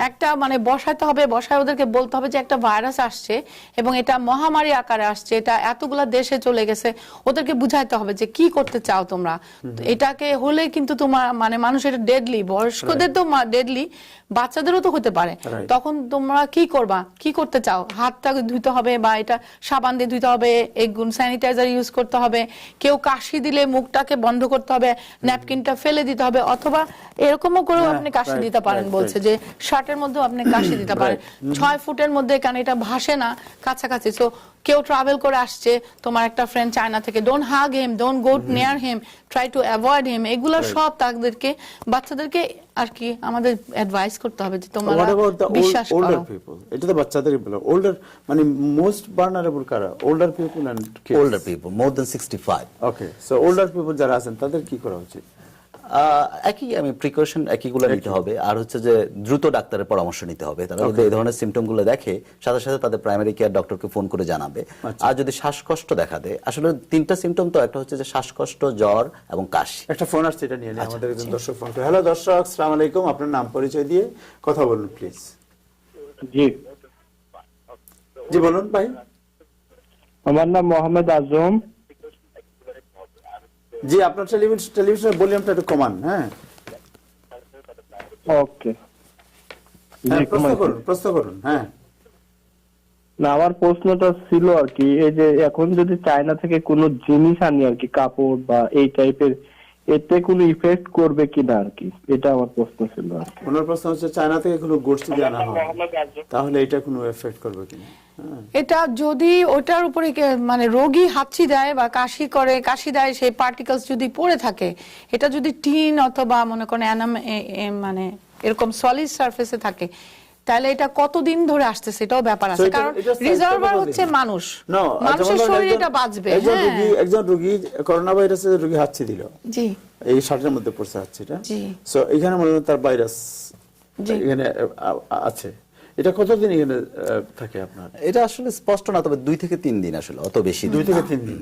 একটা মানে বসাতে হবে, বসায় ওদেরকে বলতে হবে যে একটা ভাইরাস আসছে এবং এটা মহামারী আকারে আসছে, এটা এতগুলা দেশে চলে গেছে, ওদেরকে বুঝাইতে হবে যে কি করতে চাও তোমরা। এটাকে হলে কিন্তু তোমার মানে মানুষের ডেডলি, বয়স্কদের তো ডেডলি, বাচ্চাদেরও তো হতে পারে, তখন তোমরা কি করবা, কি করতে চাও? হাতটা ধুইতে হবে, বা এটা সাবান দিয়ে ধুইতে হবে, স্যানিটাইজার ইউজ করতে হবে, কেউ কাশি দিলে মুখটাকে বন্ধ করতে হবে, ন্যাপকিনটা ফেলে দিতে হবে, অথবা এরকমও করেও আপনি কাশি দিতে পারেন, বলছে যে শার্টের মধ্যেও আপনি কাশি দিতে পারেন 6 ফুটের মধ্যে, কারণ এটা ভাসে না কাছাকাছি। সো কেউ ট্রাভেল করে আসছে, তোমার একটা ফ্রেন্ড চায়না থেকে, don't hug him, don't go near him, try to avoid him, এগুলো সব তাদেরকে, বাচ্চাদেরকে আর কি আমাদের অ্যাডভাইস করতে হবে যে তোমরা বিশ্বাস করো। এটা তো বাচ্চাদেরই বলো, older মানে মোস্ট vulnerable কারা? older people and kids. older people more than 65. Okay, so older people যারা আছেন তাদের কি করা উচিত? একই আমি প্রিকশন একইগুলো নিতে হবে, আর হচ্ছে যে দ্রুত ডাক্তারের পরামর্শ নিতে হবে। তারা যদি এই ধরনের সিমটম গুলো দেখে, সাথে সাথে তাদের প্রাইমারি কেয়ার ডক্টরকে ফোন করে জানাবে। আর যদি শ্বাসকষ্ট দেখা দেয়, আসলে 3টা সিমটম তো, একটা হচ্ছে যে শ্বাসকষ্ট, জ্বর এবং কাশি। একটা ফোন আসছে, এটা নিয়ে নিই, আমাদের একজন দর্শক ফোন করে। হ্যালো দর্শক, আসসালামু আলাইকুম, আপনার নাম পরিচয় দিয়ে কথা বলুন প্লিজ। জি বলুন ভাই। আমার নাম মোহাম্মদ আজম। জি, আপনার টেলিভিশনের ভলিউমটা একটু কমান। হ্যাঁ, ওকে, প্রশ্ন করুন। হ্যাঁ, না, আমার প্রশ্নটা ছিল আর কি, এই যে এখন যদি চায়না থেকে কোনো জিনিস আনি আর কি, কাপড় বা এই টাইপের, এতে কোনো ইফেক্ট করবে কিনা আর কি, এটা আমার প্রশ্ন ছিল আর কি। ওনার প্রশ্ন হচ্ছে চায়না থেকে কোনো গুডস যদি আনা হয় তাহলে এটা কোনো এফেক্ট করবে কিনা। এটা যদি ওটার উপরে মানে রোগী হাঁচি দেয় বা কাশি দেয়, সেই পার্টিকেলস যদি পড়ে থাকে, এটা যদি টিন অথবা মনে করেন মানে এরকম সলিড সারফেসে থাকে, তাহলে এটা কতদিন ধরে আসতেছে এটাও ব্যাপার আছে, কারণ রিজার্ভার হচ্ছে মানুষ, মানুষের শরীরে এটা বাঁচবে। একজন রোগী করোনা ভাইরাসের রোগী হাঁচি দিল, জি, এই শার্টের মধ্যে পড়ছে হাঁচিটা, জি, সো এখানে মনে হয় তার ভাইরাস এখানে আছে। এটা কতদিন এখানে থাকে আপনার? এটা আসলে স্পষ্ট না, তবে 2 থেকে 3 দিন, আসলে অত বেশি 2 থেকে 3 দিন।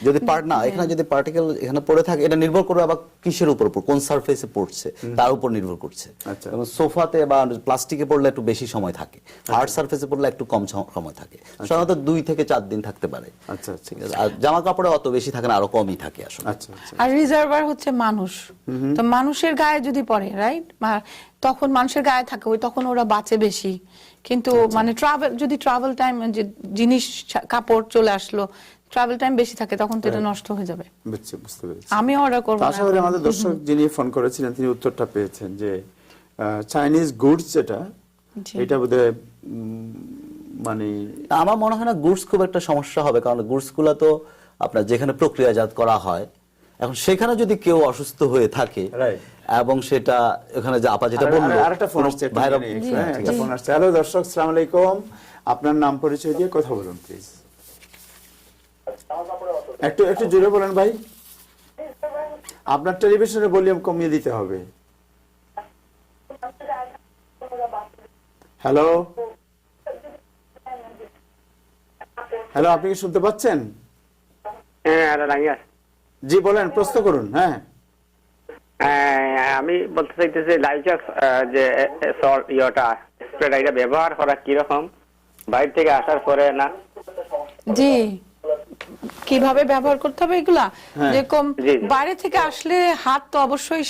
যদি এখানে যদি পার্টিকেল এখানে পড়ে থাকে, এটা নির্ভর করবে আবার কিসের উপর, কোন সারফেসে পড়ছে তার উপর নির্ভর করছে। এবং সোফাতে বা প্লাস্টিকে পড়লে একটু বেশি সময় থাকে, হার্ড সারফেসে পড়লে একটু কম সময় থাকে, সাধারণত 2 থেকে 4 দিন থাকতে পারে। আচ্ছা, ঠিক আছে। আর জামা কাপড়ে অত বেশি থাকে না, আরো কমই থাকে আসলে। আচ্ছা, আর রিজার্ভার হচ্ছে মানুষ, তো মানুষের গায়ে যদি পড়ে, রাইট, তখন মানুষের গায়ে থাকে, তখন ওরা বাঁচে বেশি। কিন্তু মানে ট্রাভেল টাইম, যে জিনিস কাপড় চলে আসলো, ট্রাভেল টাইম বেশি থাকে, তখন তো এটা নষ্ট হয়ে যাবে। বুঝতে পেরেছি। আমি অর্ডার করব না। আশা করি আমাদের দর্শক যিনি ফোন করেছিলেন তিনি উত্তরটা পেয়েছেন, যে চাইনিজ গুডস যেটা, এটা বোধহয় মানে আমার মনে হয় না গুডস খুব একটা সমস্যা হবে, কারণ গুডস গুলো তো আপনার যেখানে প্রক্রিয়াজাত করা হয়, এখন সেখানে যদি কেউ অসুস্থ হয়ে থাকে এবং সেটা ওখানে যে আপা যেটা বললো, আরেকটা ফোন আসছে, একটা ফোন আসছে। হ্যালো দর্শক, আসসালামু আলাইকুম, আপনার নাম পরিচয় দিয়ে কথা বলুন প্লিজ। একটু জোরে বলেন ভাই, আপনার টেলিভিশনের ভলিউম কমিয়ে দিতে হবে। হ্যালো, আপনি কি শুনতে পাচ্ছেন? জি বলেন, প্রশ্ন করুন। হ্যাঁ, আমি বলতে চাইতেছি লাইজাক্স যে স্প্রেটা ব্যবহার করা কিরকম, বাইরে থেকে আসার পরে না? জি, কিভাবে ব্যবহার করতে হবে এগুলা, যেরকম বাইরে থেকে আসলে হাত তো অবশ্যই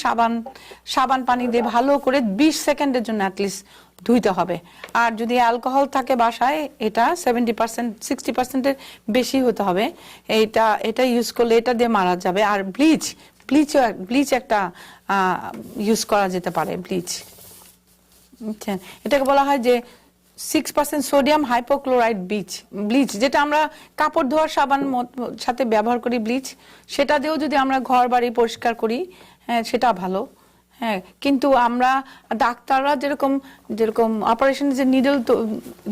সাবান পানি দিয়ে ভালো করে 20 সেকেন্ডের জন্য অ্যাটলিস্ট ধুইতে হবে। আর যদি অ্যালকোহল থাকে বাসায়, এটা 70% 60%-এর বেশি হতে হবে, এটা ইউজ করলে এটা দিয়ে মারা যাবে। আর ব্লিচ একটা ইউজ করা যেতে পারে, ব্লিচ। এটাকে বলা হয় যে 6% সোডিয়াম হাইপোক্লোরাইড ব্লিচ, যেটা আমরা কাপড় ধোয়ার সাবান সাথে ব্যবহার করি ব্লিচ, সেটা দিয়েও যদি আমরা ঘর বাড়ি পরিষ্কার করি, হ্যাঁ সেটা ভালো। হ্যাঁ, কিন্তু আমরা ডাক্তাররা যেরকম অপারেশন যে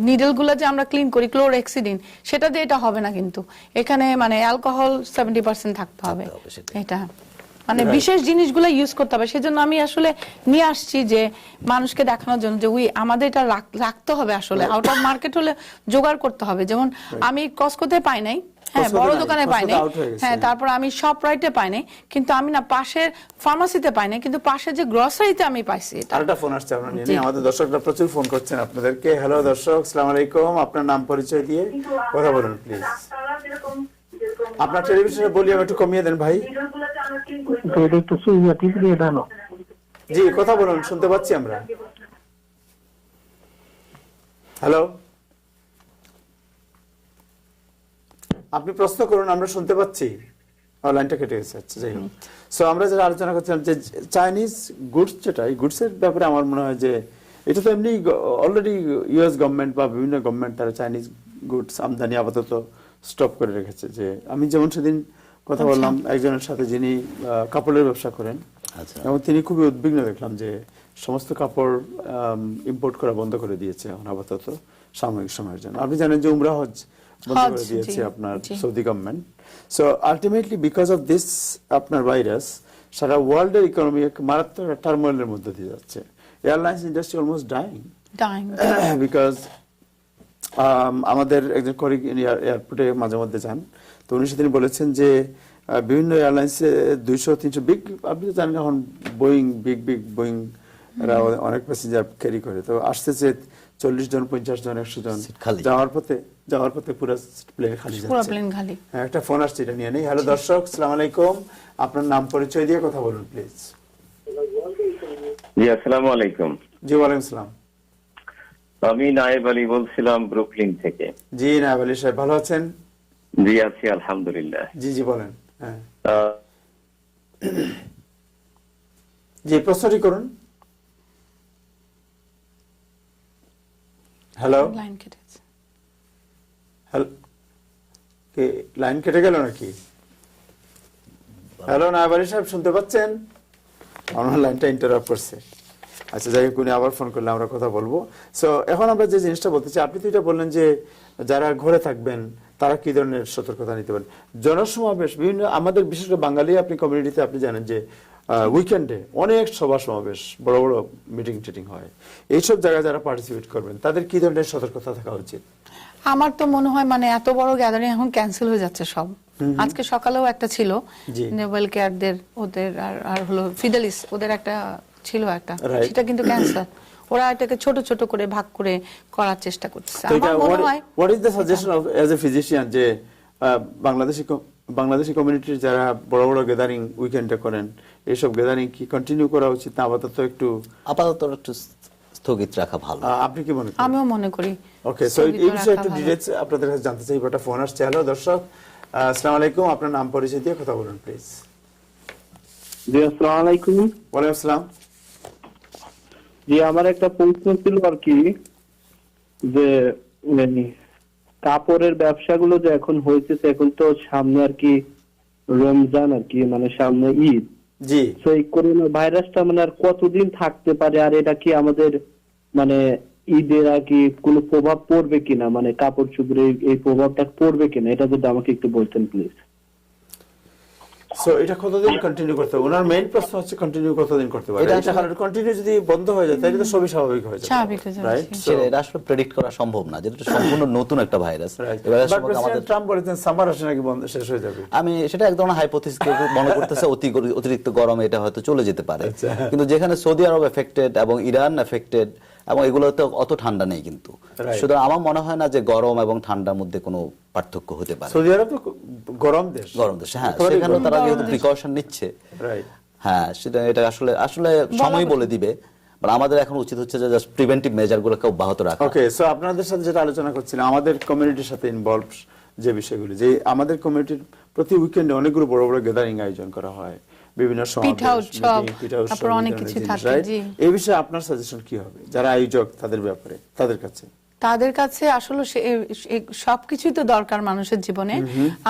নিডলগুলো যে আমরা ক্লিন করি ক্লোরহেক্সিডিন, সেটা দিয়ে এটা হবে না। কিন্তু এখানে মানে অ্যালকোহল 70% থাকতে হবে। এটা মানে বিশেষ জিনিসগুলো ইউজ করতে হবে। সেজন্য আমি আসলে নিয়ে আসছি যে মানুষকে দেখানোর জন্য যে আমাদের এটা রাখতে হবে। আসলে আউট অফ মার্কেট হলে জোগাড় করতে হবে। যেমন আমি কসকোতে পাই নাই, হ্যাঁ বড় দোকানে পাই নাই, হ্যাঁ তারপর আমি শপরাইটে পাই নাই, কিন্তু আমি না পাশের ফার্মাসিতে পাই নাই, কিন্তু পাশে যে গ্রসারিতে আমি পাইছি। আরেকটা ফোন আসছে, আমরা নিয়ে নিই। আমাদের দর্শকরা প্রচুর ফোন করছেন আপনাদেরকে। হ্যালো দর্শক, আসসালামু আলাইকুম, আপনার নাম পরিচয় দিয়ে কথা বলুন প্লিজ। আপনার টেলিভিশনে ভলিউম একটু কমিয়ে দেন ভাই। জি কথা বলুন, শুনতে পাচ্ছি আমরা। হ্যালো, আপনি প্রশ্ন করুন, আমরা শুনতে পাচ্ছি। লাইনটা কেটে গেছে। আচ্ছা যাই হোক, সো আমরা যেটা আলোচনা করছিলাম যে চাইনিজ গুডস, যেটা এই গুডস এর ব্যাপারে আমার মনে হয় যে এটা তো এমনি অলরেডি ইউএস গভর্নমেন্ট বা বিভিন্ন গভর্নমেন্ট তারা চাইনিজ গুডস আমদানি আপাতত স্টপ করে রেখেছে। যে আমি যেমন সেদিন কথা বললাম একজনের সাথে যিনি কাপড়ের ব্যবসা করেন, এবং তিনি খুবই উদ্বিগ্ন দেখলাম যে সমস্ত কাপড় ইম্পোর্ট করা বন্ধ করে দিয়েছে এখন আপাতত সাময়িক সময়ের জন্য। আপনি জানেন যে উমরা হজ বন্ধ করে দিয়েছে আপনার Saudi government. So ultimately because of this আপনার ভাইরাস সারা ওয়ার্ল্ডের ইকোনমি মারাত্মক টার্মোইলের মধ্যে দিয়ে যাচ্ছে। Airlines industry almost dying because আমাদের একজন কলিগ এয়ারপোর্টে মাঝে মধ্যে যান, তো উনি সেদিন বলেছেন যে বিভিন্ন এয়ারলাইন্সে 200-300 বিগ, আপনি তো জানেন এখন বিগ বোয়িং এরা অনেক প্যাসেঞ্জার ক্যারি করে, তো আসতেছে 40 জন 50 জন 100 জন, যাওয়ার পথে পুরো প্লেন খালি যাচ্ছে। হ্যাঁ, একটা ফোন আসছে, এটা নিয়ে নেই। হ্যালো দর্শক, আসসালামু আলাইকুম, আপনার নাম পরিচয় দিয়ে কথা বলুন প্লিজ। জি আসসালামু আলাইকুম। জি ওয়ালাইকুম আসসালাম। আমি নায়েব আলী বলছিলাম ব্রুকলিন থেকে। জি নায়েব আলী সাহেব, ভালো আছেন? জি আছি আলহামদুলিল্লাহ। জি বলেন। হ্যাঁ জি, প্রশ্নটি করুন। হ্যালো, লাইন কেটে গেল নাকি? হ্যালো নায়েব আলী সাহেব, শুনতে পাচ্ছেন? আমার লাইনটা ইন্টারাপ্ট করছে। আচ্ছা যাই হোক, উনি আবার ফোন করলে আমরা কথা বলবো। সো এখন আমরা যে জিনিসটা বলতে চাই, আপনি তো এটা বললেন যে যারা ঘরে থাকবেন তারা কি ধরনের সতর্কতা নিতে পারেন। জনসমাবেশ বিভিন্ন আমাদের বিশেষ করে বাঙালি আপনি কমিউনিটিতে আপনি জানেন যে উইকেন্ডে অনেক সভা সমাবেশ, বড় বড় মিটিং টিটিং হয়। এইসব জায়গায় যারা পার্টিসিপেট করবেন তাদের কি ধরনের সতর্কতা থাকা উচিত? আমার তো মনে হয় মানে এত বড় গ্যাদারিং এখন ক্যান্সেল হয়ে যাচ্ছে সব। আজকে সকালেও একটা ছিল, নেভাল কেয়ারদের ওদের আর হলো ফিডেলিস ওদের একটা ছিল একটা, সেটা কিন্তু ক্যান্সেল। ওরা এটাকে ছোট ছোট করে ভাগ করে করার চেষ্টা করছে। আমার মনে হয় what is the suggestion of as a physician যে বাংলাদেশি কমিউনিটির যারা বড় বড় গ্যাদারিং উইকেন্ডে করেন, এইসব গ্যাদারিং কি কন্টিনিউ করা উচিত না আপাতত একটু স্থগিত রাখা ভালো? আপনি কি মনে করেন? আমিও মনে করি। ওকে, সো এই বিষয়ে একটু ডিটেইলস আপনাদের কাছে জানতে চাই। একটা ফোন আসছে। হ্যালো দর্শক, আসসালামু আলাইকুম, আপনার নাম পরিচয় দিয়ে কথা বলুন প্লিজ। জি আসসালামু আলাইকুম। ওয়ালাইকুম আসসালাম। জি আমার একটা প্রশ্ন ছিল আর কি, যে কাপড়ের ব্যবসাগুলো যে এখন হয়েছে, এখন তো সামনে আর কি রমজান আর কি, মানে সামনে ঈদ। জি, তো এই করোনা ভাইরাসটা মানে আর কতদিন থাকতে পারে, আর এটা কি আমাদের মানে ঈদের আর কি কোনো প্রভাব পড়বে কিনা, মানে কাপড় চোপড়ে এই প্রভাবটা পড়বে কিনা, এটা যদি আমাকে একটু বলতেন প্লিজ। সো এটা কতদিন কন্টিনিউ করতে হবে? ওনার মেইন প্রশ্ন হচ্ছে কন্টিনিউ কতদিন করতে পারে। এটা কন্টিনিউ যদি বন্ধ হয়ে যায় তাহলে তো সবই স্বাভাবিক হয়ে যাবে, রাইট? এটা আসলে প্রেডিক্ট করা সম্ভব না, যেটা সম্পূর্ণ নতুন একটা ভাইরাস। বাট প্রেসিডেন্ট ট্রাম্প বলেছেন সামার আসে নাকি বন্ধ শেষ হয়ে যাবে। আমি সেটা এক ধরনের হাইপোথিসিস মনে করতেছে, অতিরিক্ত গরমে এটা হয়তো চলে যেতে পারে। কিন্তু যেখানে সৌদি আরব এফেক্টেড এবং ইরান এফেক্টেড, এবং এগুলোতে অত ঠান্ডা নেই, কিন্তু সুতরাং আমার মনে হয় না যে গরম এবং ঠান্ডার মধ্যে কোনো পার্থক্য হতে পারে। সৌদি আরব তো গরম দেশ, হ্যাঁ, সেখানে তারা যেহেতু প্রিকশন নিচ্ছে, হ্যাঁ সেটা এটা আসলে সময় বলে দিবে। আমাদের এখন উচিত হচ্ছে যে জাস্ট প্রিভেন্টিভ মেজারগুলোকে অব্যাহত রাখা। ওকে, সো আপনাদের সাথে যেটা আলোচনা করছিলাম, আমাদের কমিউনিটির সাথে ইনভলভ যে বিষয়গুলো, যে আমাদের কমিউনিটির প্রতি উইকেন্ডে অনেকগুলো বড় বড় গ্যাদারিং আয়োজন করা হয়, বিভিন্ন সমাবেশ, পিঠা উৎসব, meeting, পিঠা উৎসব, তারপর এই অনেক ধরনের কিছু জিনিস, থাকে, right? জি। এই বিষয়ে আপনার সাজেশন কি হবে যারা আয়োজক তাদের ব্যাপারে, তাদের কাছে? তাদের কাছে আসলে সবকিছুই তো দরকার মানুষের জীবনে।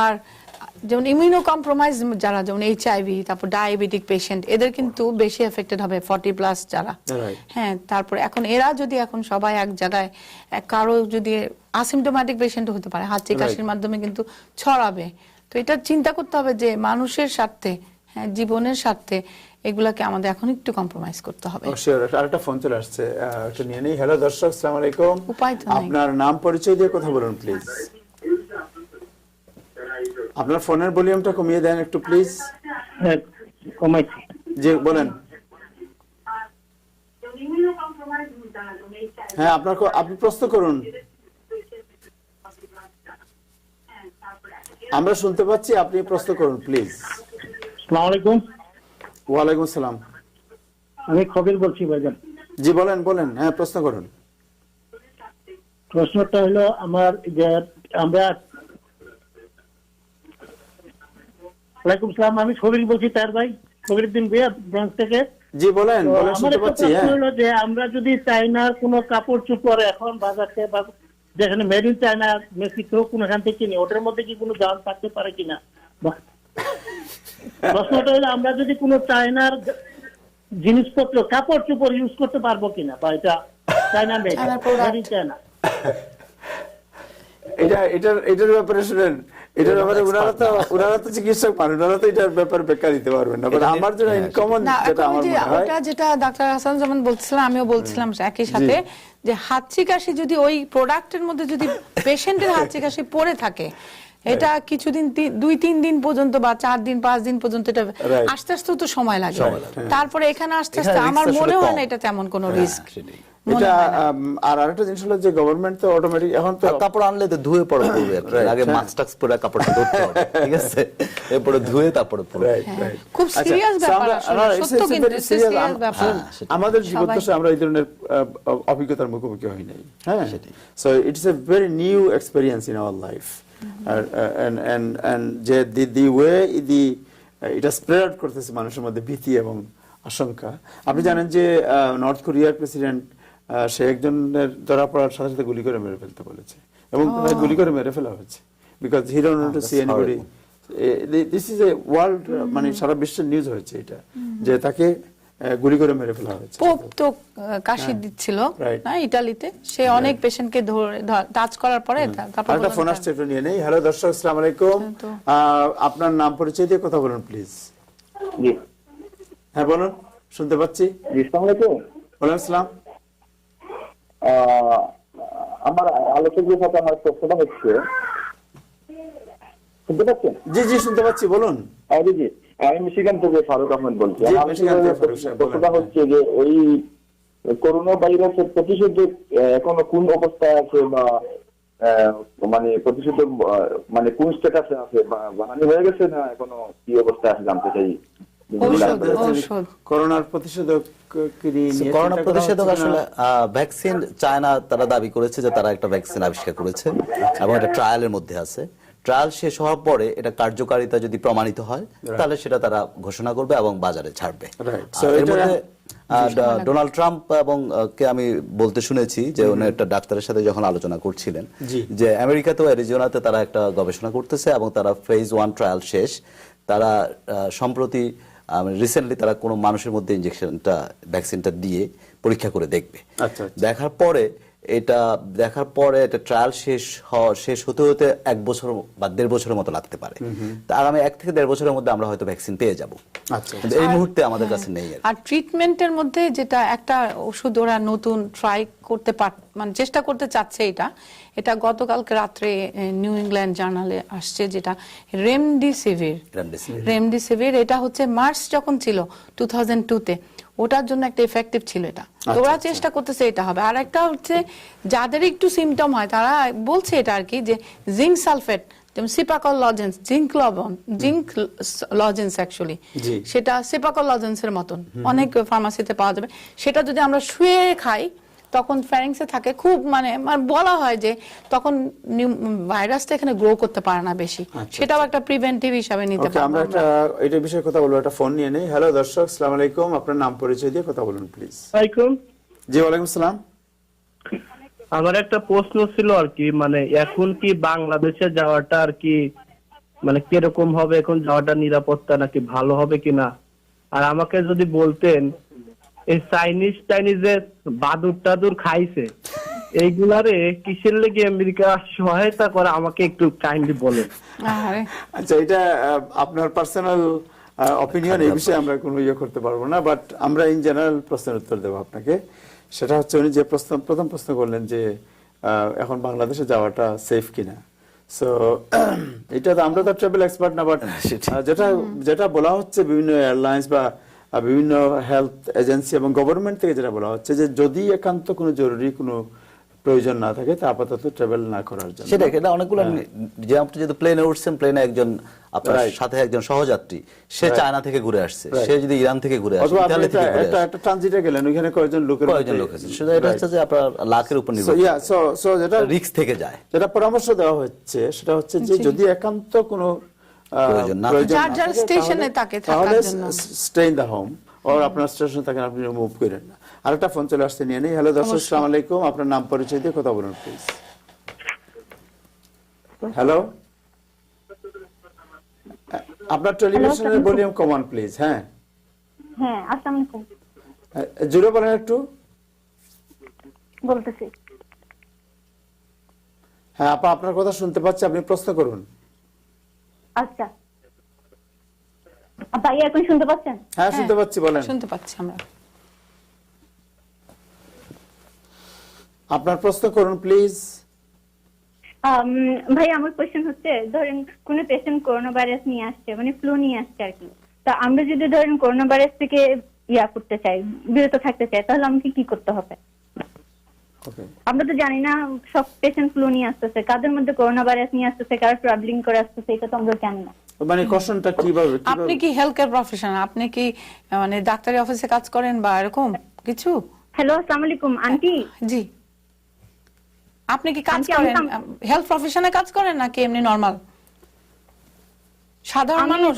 আর যেমন ইমিউনো কম্প্রোমাইজ যারা, যেমন HIV, তারপর ডায়াবেটিক পেশেন্ট, এদের কিন্তু বেশি এফেক্টেড হবে 40+ যারা। Right. হ্যাঁ, তারপর এখন এরা যদি এখন সবাই এক জায়গায়, কারো যদি আসিমটোম্যাটিক পেশেন্ট হতে পারে, হাঁচি কাশির মাধ্যমে কিন্তু ছড়াবে। তো এটা চিন্তা করতে হবে যে মানুষের স্বার্থে, হ্যাঁ, জীবনের স্বার্থে এগুলাকে আমাদের এখন একটু কম্প্রোমাইজ করতে হবে। আরেকটা ফোন চলে আসছে, একটু নিয়ে নেই। হ্যালো দর্শক, আসসালামু আলাইকুম। উপায় তো নাই। আপনার নাম পরিচয় দিয়ে কথা বলুন প্লিজ। আপনার ফোনের ভলিউমটা কমিয়ে দেন একটু প্লিজ। হ্যাঁ, কমাইছি। জি বলেন। হ্যাঁ, আপনি প্রশ্ন করুন, আমরা শুনতে পাচ্ছি, আপনি প্রশ্ন করুন প্লিজ। আসসালামু আলাইকুম, ওয়ালাইকুম সালাম। আমি খবির বলছি ভাইজান। জি বলেন বলেন, হ্যাঁ প্রশ্ন করুন। প্রশ্নটা হলো আমার যে আমরা, ওয়ালাইকুম সালাম, আমি খবির বলছি তার ভাই, খবিরউদ্দিন ভুঁইয়া ব্রাঞ্চ থেকে। জি বলেন তো বলেন, আমার শুনতে একটা পাচ্ছি। প্রশ্ন হ্যাঁ, হলো যে আমরা যদি চাইনার কোনো কাপড় চোপড় এখন বাজারে বা যেখানে মেড ইন চায়না, মেক্সিকো কোনখান থেকে কিনি, ওটার মধ্যে কি কোনো জান থাকতে পারে কিনা? প্রশ্নটা হলো আমরা যদি কোনো চায়নার জিনিসপত্র, কাপড় চোপড় ইউজ করতে পারবো কিনা, বা এটা চায়না মেড, চায়নার product। Made in China. এটার ব্যাপারে শুনেন, এটার ব্যাপারে ওনারা তো চিকিৎসক মানুষ, ওনারা তো এটার ব্যাপারে ব্যাখ্যা দিতে পারবেন না। বাট আমার জন্য ইনকমন না, যেটা এখন আমার যে মনে হয়, ওটা যেটা ডাক্তার হাসান যেমন বলছিলাম, আমিও বলছিলাম একই সাথে, যে হাঁচি কাশি যদি ওই প্রোডাক্টের মধ্যে যদি পেশেন্টের হাঁচি কাশি পড়ে থাকে, এটা কিছুদিন 2-3 দিন পর্যন্ত বা 4 দিন 5 দিন পর্যন্ত, এটা Right. আস্তে আস্তে তো সময় লাগে। তারপরে এখানে আস্তে আস্তে এখানে আমার risk মনে আসলে হয় না কম। এটা তেমন কোনো রিস্ক। সেটাই। এটা আর আরেকটা জিনিস হলো যে গভর্নমেন্ট তো অটোমেটিক এখন তো আর কাপড় আনলে তো ধুয়ে পরে পরবে আর কি। Right, আগে হ্যাঁ। মাস্ক টাক্স পরে কাপড়টা ধরতে হবে, ঠিক আছে, এরপরে ধুয়ে তারপরে পরবে। Right, right. খুব আচ্ছা, সিরিয়াস so ব্যাপার আমরা- আসলে, আমরা- it's সত্য a কিন্তু very it's a serious- serious ব্যাপার। আমাদের সবাই- জীবদ্দশায় আমরা এই ধরনের অভিজ্ঞতার মুখোমুখি হই নাই। হ্যাঁ, so it's a very new experience in our life. যে দি ওয়ে এটা স্প্রেড করতেছে মানুষের মধ্যে ভীতি এবং আশঙ্কা। আপনি জানেন যে নর্থ কোরিয়ার প্রেসিডেন্ট, সে একজনের ধরা পড়ার সাথে সাথে গুলি করে মেরে ফেলতে বলেছে, এবং তাকে গুলি করে মেরে ফেলা হয়েছে, because he don't want to see anybody. This is a world, মানে সারা বিশ্বের নিউজ হয়েছে এটা, যে তাকে গুলি করে মেরে ফেলা হয়েছে। পোপ তো কাশি দিচ্ছিল Right. না ইতালিতে, সে অনেক পেশেন্টকে ধরে টাচ করার পরে তারপর আরেকটা ফোন আসছে, একটু নিয়ে নেই। হ্যালো দর্শক, আসসালামু আলাইকুম। আপনার নাম পরিচয় দিয়ে কথা বলুন প্লিজ। জি হ্যাঁ বলুন, শুনতে পাচ্ছি। জি, আসসালামু আলাইকুম। ওয়ালাইকুম আসসালাম। আমার আলোচকের সাথে আমার প্রশ্নটা হচ্ছে, শুনতে পাচ্ছেন? জি জি শুনতে পাচ্ছি, বলুন। জি জি, আমি মিশিগান থেকে ফারুক আহমেদ বলছি। জি, আমার মিশিগান থেকে ফারুক সাহেব, বলেন। প্রশ্নটা হচ্ছে যে ওই করোনা ভাইরাসের প্রতিষেধক এখনো কোন অবস্থায় আছে, বা মানে প্রতিষেধক মানে কোন স্ট্যাটাসে আছে, বা বানানি হয়ে গেছে না এখনো কি অবস্থায় আছে জানতে চাই। ঔষধ। করোনার প্রতিষেধক করোনা প্রতিষেধক আসলে ভ্যাকসিন, চায়না তারা দাবি করেছে যে তারা একটা ভ্যাকসিন আবিষ্কার করেছে এবং এটা ট্রায়ালের মধ্যে আছে। ট্রায়াল শেষ হওয়ার পরে এটা কার্যকারিতা যদি প্রমাণিত হয়, তাহলে সেটা তারা ঘোষণা করবে এবং বাজারে ছাড়বে। Right. আর So এর এটা- মধ্যে ডোনাল্ড ট্রাম্প এবং কে আমি বলতে শুনেছি যে উনি একটা ডাক্তারের সাথে যখন আলোচনা করছিলেন, জি। যে আমেরিকাতেও অ্যারিজোনাতে তারা একটা গবেষণা করতেছে এবং তারা ফেজ 1 ট্রায়াল শেষ। তারা সম্প্রতি রিসেন্টলি তারা কোনো মানুষের মধ্যে ইনজেকশনটা, ভ্যাকসিনটা দিয়ে পরীক্ষা করে দেখবে। আচ্ছা, আচ্ছা। দেখার পরে এটা ট্রায়াল শেষ হতে হতে 1 বছর বা 1.5 বছরের মতো লাগতে পারে। তা আগামী 1 থেকে 1.5 বছরের মধ্যে আমরা হয়তো ভ্যাকসিন পেয়ে যাব। আচ্ছা। কিন্তু এই মুহূর্তে আমাদের কাছে নেই। আর ট্রিটমেন্টের মধ্যে যেটা একটা ওষুধ ওরা নতুন ট্রাই করতে মানে চেষ্টা করতে চাচ্ছে, এটা গতকালকে রাত্রে নিউ ইংল্যান্ড জার্নালে আসছে, যেটা রেমডিসিভির। এটা হচ্ছে মার্চ যখন ছিল 2002-তে, ওটার জন্য একটা এফেক্টিভ ছিল এটা। তো ওরা চেষ্টা করতেছে এটা হবে। আর একটা হচ্ছে যাদের একটু সিমটম হয়, তারা বলছে এটা আর কি, যে জিঙ্ক সালফেট, যেমন সিপাকল লজেন্স, জিঙ্ক লজেন্স অ্যাকচুয়ালি, সেটা সিপাকল লজেন্সের মতন অনেক ফার্মাসিতে পাওয়া যাবে। সেটা যদি আমরা শুয়ে খাই, তখন ফ্যারিংসে থাকে খুব মানে বলা হয় যে তখন ভাইরাসটা এখানে গ্রো করতে পারে না বেশি, সেটাও একটা প্রিভেন্টিভ হিসাবে নিতে ওকে, আমরা পারবো। একটা এটা বিষয়ে কথা বলবো, একটা ফোন নিয়ে নেই। হ্যালো দর্শক, আসসালামু আলাইকুম, আপনার নাম পরিচয় দিয়ে কথা বলুন প্লিজ। জি, ওয়ালাইকুম আসসালাম। আমার একটা প্রশ্ন ছিল আর কি, মানে এখন কি বাংলাদেশে যাওয়াটা আর কি মানে কিরকম হবে, এখন যাওয়াটা নিরাপত্তা নাকি ভালো হবে কিনা? আর আমাকে যদি বলতেন এই চাইনিজের বাদুর টাদুর খাইছে এইগুলারে কিসের লেগে আমেরিকা সহায়তা করে, আমাকে একটু কাইন্ডলি বলেন। আরে আচ্ছা, এটা আপনার পার্সোনাল অপিনিয়ন, এই বিষয়ে আমরা কোনো ইয়ে করতে পারবো না, বাট আমরা ইন জেনারেল প্রশ্নের উত্তর দেবো আপনাকে। সেটা হচ্ছে উনি যে প্রথম প্রশ্ন করলেন যে এখন বাংলাদেশে যাওয়াটা সেফ কিনা। সো এটা তো আমরা তো ট্রাভেল এক্সপার্ট না, বাট যেটা বলা হচ্ছে বিভিন্ন এয়ারলাইন্স বা বিভিন্ন হেলথ এজেন্সি এবং গভর্নমেন্ট থেকে যেটা বলা হচ্ছে যে যদি একান্ত কোনো জরুরি কোনো প্রয়োজন না থাকে তা আপাতত ট্রাভেল না করার জন্য। সেটা এটা অনেকগুলো, যে আপনি যদি প্লেনে উঠছেন, প্লেনে একজন আপনার সাথে একজন সহযাত্রী, সে চায়না থেকে ঘুরে আসছে, সে যদি ইরান থেকে ঘুরে আসে, তাহলে একটা ট্রানজিটে গেলেন, ওইখানে কয়জন লোক আছে, সেটা এটা হচ্ছে যে আপনার লাখের উপর নির্ভর, সো যেটা রিস্ক থেকে যায়। যেটা পরামর্শ দেওয়া হচ্ছে সেটা হচ্ছে যে যদি একান্ত কোনো প্রয়োজন না যার স্টেশনে থাকে থাকার জন্য স্টে ইন দ্য হোম, আর আপনার স্টেশনে থাকেন, আপনি মুভ করেন না। আরেকটা ফোন চলে আসছে, নিয়ে নেই। হ্যালো দর্শক, আসসালামু আলাইকুম, আপনার নাম পরিচয় দিয়ে কথা বলুন প্লিজ। হ্যালো, আপনার টেলিভিশনের ভলিউম কমান প্লিজ। হ্যাঁ হ্যাঁ, আসসালামু আলাইকুম। জুড়ে বলেন একটু। বলতেছি। হ্যাঁ আপা, আপনার কথা শুনতে পাচ্ছি, আপনি প্রশ্ন করুন। আচ্ছা ভাই, এখন শুনতে পাচ্ছেন? হ্যাঁ শুনতে পাচ্ছি, বলেন। শুনতে পাচ্ছি আমরা। আপনার প্রশ্ন করুন প্লিজ। ভাই, আমার কোশ্চেন হচ্ছে, ধরেন কোন পেশেন্ট করোনা ভাইরাস নিয়ে আসছে, মানে ফ্লু নিয়ে আসছে আর কি, তা আমরা যদি ধরেন করোনা ভাইরাস থেকে করতে চাই, বিরত থাকতে চাই, তাহলে আমাকে কি করতে হবে? আমরা তো জানি না সব পেশেন্ট ফ্লু নিয়ে আসতেছে, কাদের মধ্যে করোনা ভাইরাস নিয়ে আসতেছে, কারা ট্রাভেলিং করে আসতেছে, এটা তো আমরা জানি না। মানে কোশ্চেনটা কিভাবে? আপনি কি হেলথ কেয়ার প্রফেশনাল? আপনি কি মানে ডাক্তারি অফিসে কাজ করেন বা এরকম কিছু? হ্যালো, আসসালামু আলাইকুম আন্টি। জি, আপনি কি কাজ করেন, হেলথ প্রফেশনে কাজ করেন নাকি এমনি নরমাল সাধারণ মানুষ?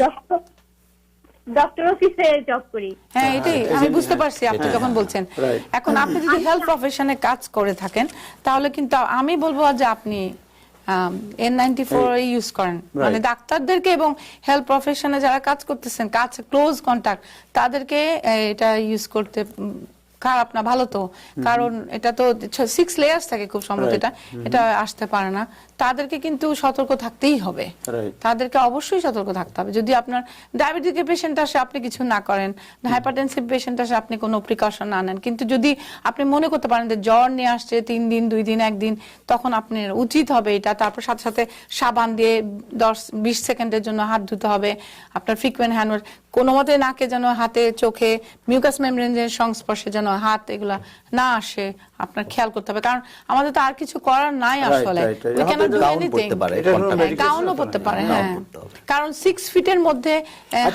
ডক্টর অফিসে জব করি। হ্যাঁ, এটাই আমি বুঝতে পারছি আপনি যখন বলছেন। এখন আপনি যদি হেলথ প্রফেশনে কাজ করে থাকেন তাহলে কিন্তু আমি বলবো যে আপনি N94 ইউজ করেন, মানে ডাক্তারদেরকে এবং হেলথ প্রফেশনে যারা কাজ করতেছেন, কাজ ক্লোজ কন্টাক্ট, তাদেরকে এটা ইউজ করতে খারাপ না, ভালো তো, কারণ এটা তো 6 লেয়ার্স থাকে খুব সম্ভবত, এটা আসতে পারে না। তাদেরকে কিন্তু সতর্ক থাকতেই হবে, তাদেরকে অবশ্যই সতর্ক থাকতে হবে। যদি আপনার ডায়াবেটিক পেশেন্ট আসে আপনি কিছু না করেন, হাইপারটেনসিভ পেশেন্ট আসে আপনি কোনো প্রিকশন না নেন, কিন্তু যদি আপনি মনে করতে পারেন যে জ্বর নিয়ে আসছে 3 দিন 2 দিন 1 দিন, তখন আপনার উচিত হবে এটা, তারপর সাথে সাথে সাবান দিয়ে 10-20 সেকেন্ডের জন্য হাত ধুতে হবে, আপনার ফ্রিকুয়েন্ট হ্যান্ড ওয়াশ, কোনো মতে নাকে যেন, হাতে চোখে মিউকাস মেমব্রেনের সংস্পর্শে যেন হাত এগুলা না আসে, আপনার খেয়াল করতে হবে, কারণ আমাদের তো আর কিছু করার নাই আসলে। গাউনও পড়তে পারে, হ্যাঁ, কারণ 6 ফিটের মধ্যে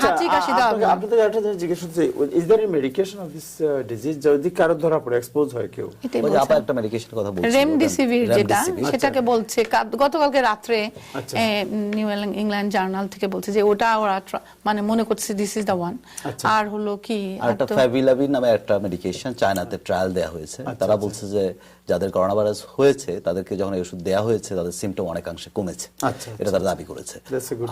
হাঁচি কাশি দেওয়া। আপনাদের একটা জিনিস জিজ্ঞেস করতে, is there a medication of this disease, যদি কারো ধরা পড়ে, এক্সপোজ হয় কেউ? ওই যে আপা একটা মেডিকেশনের কথা বলছিলেন, রেমডেসিভির, যেটা সেটাকে বলছে গতকালকে রাত্রে নিউ ইংল্যান্ড জার্নাল থেকে বলছে যে ওটা ওরা মানে মনে করছে দিস ইজ দ্য ওয়ান। আর হলো কি একটা ফ্যাভিলাভির নামে একটা মেডিকেশন চায়নাতে ট্রায়াল দেয়া হয়েছে, তারা বলছে যে যাদের করোনা ভাইরাস হয়েছে তাদেরকে যখন এই ওষুধ দেয়া হয়েছে তাদের সিম্পটম অনেকাংশে কমেছে, এটা তারা দাবি করেছে।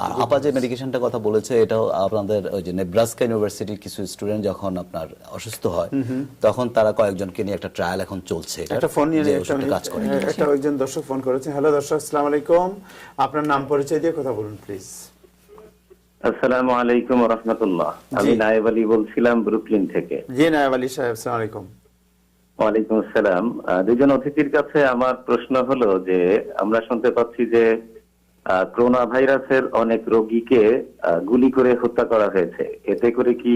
আর আপা যে মেডিকেশনটা কথা বলেছে, এটাও আপনাদের ওই যে নেব্রাস্কা ইউনিভার্সিটির কিছু স্টুডেন্ট যখন আপনার অসুস্থ হয় তখন তারা কয়েকজনকে নিয়ে একটা ট্রায়াল এখন চলছে, একটা ফোন নিয়ে কাজ করে। একটা একজন দর্শক ফোন করেছে। হ্যালো দর্শক, আসসালামু আলাইকুম, আপনার নাম পরিচয় দিয়ে কথা বলুন প্লিজ। আসসালামু আলাইকুম ওয়া রাহমাতুল্লাহ, আমি নায়েব আলী বলছিলাম ব্রুকলিন থেকে। জি নায়েব আলী সাহেব, আসসালামু আলাইকুম। ওয়ালাইকুম আসসালাম। দুজন অতিথির কাছে আমার প্রশ্ন হলো যে আমরা শুনতে পাচ্ছি যে করোনা ভাইরাসের অনেক রোগীকে গুলি করে হত্যা করা হয়েছে, এতে করে কি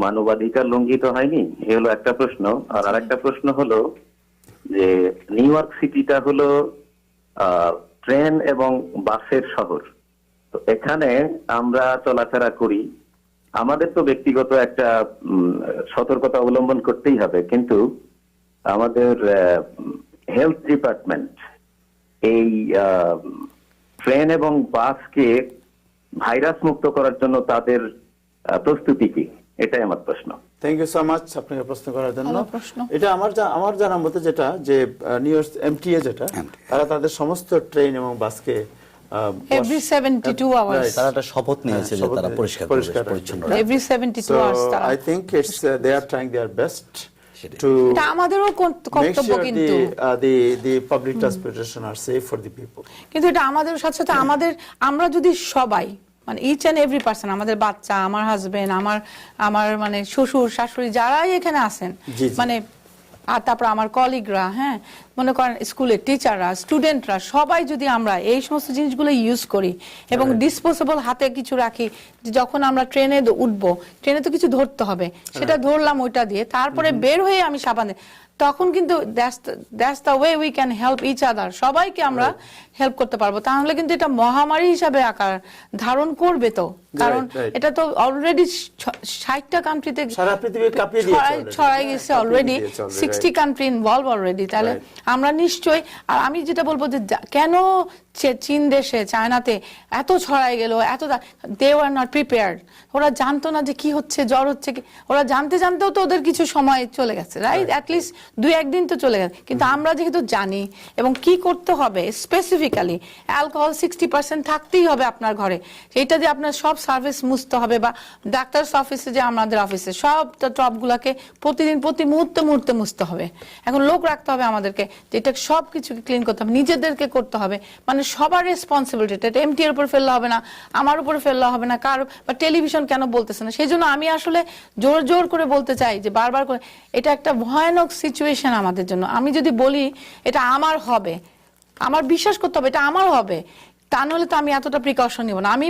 মানবাধিকার লঙ্ঘিত হয়নি? এ হলো একটা প্রশ্ন। আর আরেকটা প্রশ্ন হলো যে নিউ ইয়র্ক সিটিটা হলো ট্রেন এবং বাসের শহর, তো এখানে আমরা চলাফেরা করি, আমাদের তো ব্যক্তিগত একটা সতর্কতা অবলম্বন করতেই হবে, কিন্তু আমাদের হেলথ ডিপার্টমেন্ট এই ট্রেন এবং বাসকে ভাইরাস মুক্ত করার জন্য তাদের প্রস্তুতি কি, এটাই আমার প্রশ্ন। থ্যাংক ইউ সো মাচ আপনাকে প্রশ্ন করার জন্য। ভালো প্রশ্ন। এটা আমার জানার মতে যেটা যে নিউ ইয়র্ক এমটিএ যেটা তারা তাদের সমস্ত ট্রেন এবং বাসকে every 72 hours তারা একটা শপথ নিয়েছে যে তারা পরিষ্কার পরিচ্ছন্ন রাখবে। every 72 hours So তারা I think it's they are trying their best to এটা আমাদেরও make কর্তব্য sure কিন্তু the public transportation are safe for the people. কিন্তু এটা আমাদের সাথে সাথে আমরা যদি সবাই মানে ইচ এন্ড এভরি পার্সন, আমাদের বাচ্চা, আমার হাজবেন্ড, আমার মানে শ্বশুর শাশুড়ি যারাই এখানে আছেন, জি, জি। মানে আর তারপর আমার কলিগরা, হ্যাঁ মনে করেন স্কুলের টিচাররা, স্টুডেন্টরা, সবাই যদি আমরা এই সমস্ত জিনিসগুলো ইউজ করি এবং ডিসপোজেবল হাতে কিছু রাখি, যে যখন আমরা ট্রেনে উঠবো, ট্রেনে তো কিছু ধরতে হবে, সেটা ধরলাম ওইটা দিয়ে, তারপরে বের হয়ে আমি সাবান দিই, তখন কিন্তু that's the way we can help each other, সবাইকে আমরা হেল্প করতে পারবো। তাহলে কিন্তু এটা মহামারী হিসাবে আকার ধারণ করবে তো, কারণ এটা তো অলরেডি 60টা কান্ট্রিতে সারা পৃথিবী কাঁপিয়ে দিয়েছে, ছড়াই গেছে অলরেডি, 60 কান্ট্রি ইনভলভ অলরেডি। তাহলে আমরা নিশ্চয়ই, আর আমি যেটা বলবো যে কেন চীন দেশে, চায়নাতে এত ছড়াই গেল, দে ওয়ার নট প্রিপেয়ার্ড, ওরা জানতো না যে কি হচ্ছে, জ্বর হচ্ছে, ওরা জানতেও তো ওদের কিছু সময় চলে গেছে, রাইট, অ্যাটলিস্ট 2-1 দিন তো চলে গেছে। কিন্তু আমরা যেহেতু জানি এবং কি করতে হবে স্পেসিফিক্যালি, অ্যালকোহল 60% থাকতেই হবে আপনার ঘরে, এটা যে আপনার সব সার্ভিস মুছতে হবে, বা ডাক্তার অফিসে যে আমাদের অফিসে সব টপগুলাকে প্রতিদিন প্রতি মুহূর্তে মুছতে হবে, এখন লোক রাখতে হবে আমাদেরকে, যে এটা সব কিছুকে ক্লিন করতে হবে, নিজেদেরকে করতে হবে, মানে সবার রেসপন্সিবিলিটি, এটা এমটির উপর ফেললে হবে না, আমার উপরে ফেললে হবে না, কার বা টেলিভিশন কেন বলতেছে না। সেই জন্য আমি আসলে জোর করে বলতে চাই যে বারবার করে, এটা একটা ভয়ানক সিচুয়েশন আমাদের জন্য। আমি যদি বলি এটা আমার হবে, আমার বিশ্বাস করতে হবে এটা আমার হবে, তা নাহলে তো আমি এতটা প্রিকশন নিব না। আমি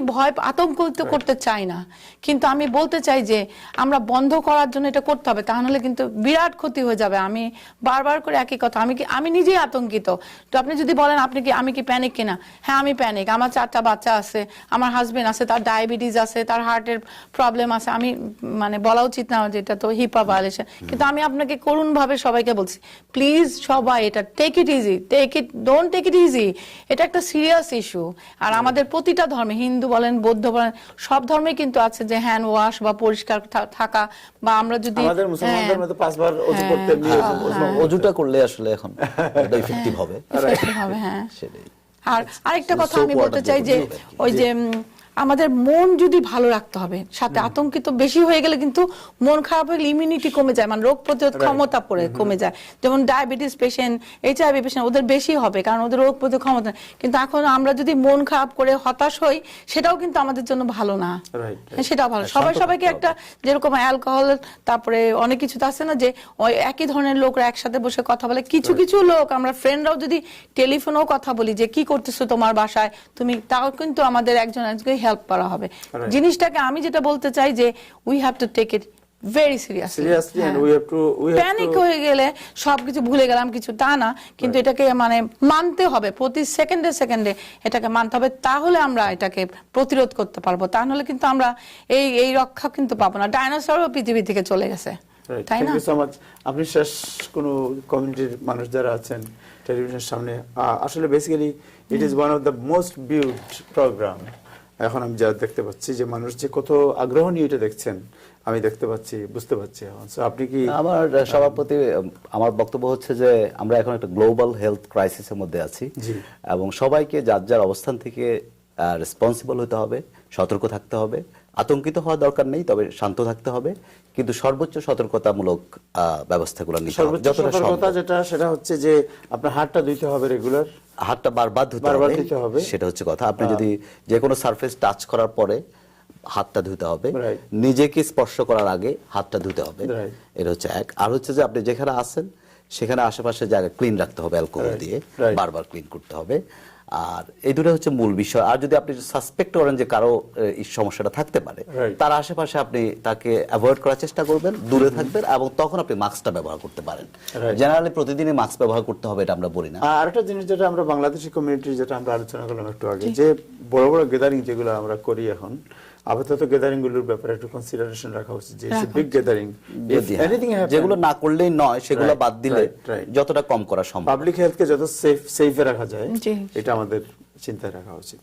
আতঙ্কিত করতে চাই না, কিন্তু আমি বলতে চাই যে আমরা বন্ধ করার জন্য এটা করতে হবে, তা নাহলে কিন্তু বিরাট ক্ষতি হয়ে যাবে। আমি বারবার করে একই কথা, আমি নিজেই আতঙ্কিত। তো আপনি যদি বলেন আমি কি প্যানিক কিনা, হ্যাঁ আমি প্যানিক। আমার 4টা বাচ্চা আছে, আমার হাজবেন্ড আছে, তার ডায়াবেটিস আছে, তার হার্টের প্রবলেম আছে। আমি মানে বলা উচিত না যেটা তো হিপা ভায়োলেশন, কিন্তু আমি আপনাকে করুণ ভাবে সবাইকে বলছি, প্লিজ সবাই এটা take it easy, don't take it easy, এটা একটা সিরিয়াস ইস্যু। আর আমাদের প্রতিটা ধর্মে, হিন্দু বলেন, বৌদ্ধ বলেন, সব ধর্মে কিন্তু আছে যে হ্যান্ড ওয়াশ বা পরিষ্কার থাকা, বা আমরা যদি আমাদের মুসলমানদের মধ্যে 5 বার ওযু করতে ওযুটা করলে আসলে এখন এটা ইফেক্টিভ হবে। হ্যাঁ, সেটাই। আর আরেকটা কথা আমি বলতে চাই যে ওই যে আমাদের মন যদি ভালো রাখতে হবে, সাথে আতঙ্কিত বেশি হয়ে গেলে কিন্তু মন খারাপ হয়ে ইমিউনিটি কমে যায়, মানে রোগ প্রতিরোধ ক্ষমতা কমে যায়। যেমন ডায়াবেটিস পেশেন্ট, HIV পেশেন্ট, ওদের বেশি হবে, কারণ ওদের রোগ প্রতিরোধ ক্ষমতা। কিন্তু এখন আমরা যদি মন খারাপ করে হতাশ হই, সেটাও কিন্তু আমাদের জন্য ভালো না, সেটাও ভালো। সবাইকে একটা যেরকম অ্যালকোহল, তারপরে অনেক কিছু আছে না, যে ওই একই ধরনের লোকরা একসাথে বসে কথা বলে, কিছু লোক আমরা ফ্রেন্ডরাও যদি টেলিফোনেও কথা বলি যে কি করতেছো তোমার বাসায় তুমি, তাও কিন্তু আমাদের একজন হেল্প করা হবে। জিনিসটাকে আমি যেটা বলতে চাই যে we have to take it very seriously, and we have to panic হয়ে গেলে সবকিছু ভুলে গেলাম কিছু, তা না, কিন্তু এটাকে মানে মানতে হবে, প্রতি সেকেন্ডে এটাকে মানতে হবে, তাহলে আমরা এটাকে প্রতিরোধ করতে পারবো। তা নাহলে কিন্তু আমরা এই রক্ষা কিন্তু পাবো না। ডাইনোসরও পৃথিবী থেকে চলে গেছে, তাই না? আপনি শেষ কোন কমিউনিটির মানুষ যারা আছেন টেলিভিশনের সামনে, আসলে basically it is one of the most viewed program. এখন আমি যা দেখতে পাচ্ছি যে মানুষ যে কত আগ্রহ নিয়ে এটা দেখছেন, আমি দেখতে পাচ্ছি, বুঝতে পারছি। এখন আপনি কি, আমার সভাপতি, আমার বক্তব্য হচ্ছে যে আমরা এখন একটা গ্লোবাল হেলথ ক্রাইসিসের মধ্যে আছি, এবং সবাইকে যার অবস্থান থেকে রেসপন্সিবল হতে হবে, সতর্ক থাকতে হবে। আতঙ্কিত হওয়া দরকার নেই, তবে শান্ত থাকতে হবে, কিন্তু সর্বোচ্চ সতর্কতামূলক ব্যবস্থাগুলো নিতে হবে। যতটা সতর্কতা সেটা হচ্ছে যে আপনার হাতটা ধুইতে হবে, রেগুলার হাতটা বারবার ধুতে হবে, সেটা হচ্ছে কথা। আপনি যদি যে কোনো সারফেস টাচ করার পরে হাতটা ধুতে হবে, নিজেকে স্পর্শ করার আগে হাতটা ধুতে হবে, এটা হচ্ছে এক। আর হচ্ছে যে আপনি যেখানে আছেন সেখানে আশেপাশে জায়গা ক্লিন রাখতে হবে, অ্যালকোহল দিয়ে বারবার ক্লিন করতে হবে। আর এই দুটো হচ্ছে মূল বিষয়। আর যদি আপনি সাসপেক্ট করেন যে কারো এই সমস্যাটা থাকতে পারে, তার আশেপাশে আপনি তাকে অ্যাভয়েড করার চেষ্টা করবেন, দূরে থাকবেন, এবং তখন আপনি মাস্কটা ব্যবহার করতে পারেন। জেনারেলি প্রতিদিনই মাস্ক ব্যবহার করতে হবে, এটা আমরা বলি না। আর একটা জিনিস যেটা আমরা বাংলাদেশি কমিউনিটি, যেটা আমরা আলোচনা করলাম একটু আগে, যে বড় বড় গ্যাদারিং যেগুলো আমরা করি এখন, আপাতত গ্যাদারিং গুলোর ব্যাপারে একটু কনসিডারেশন রাখা উচিত, যে বিগ গ্যাদারিং এনিথিং যেগুলো না করলেই নয় সেগুলো Right, বাদ দিলে right, right. যতটা কম করা সম্ভব। পাবলিক হেলথকে যত সেফে রাখা যায় জি। এটা আমাদের চিন্তায় রাখা উচিত।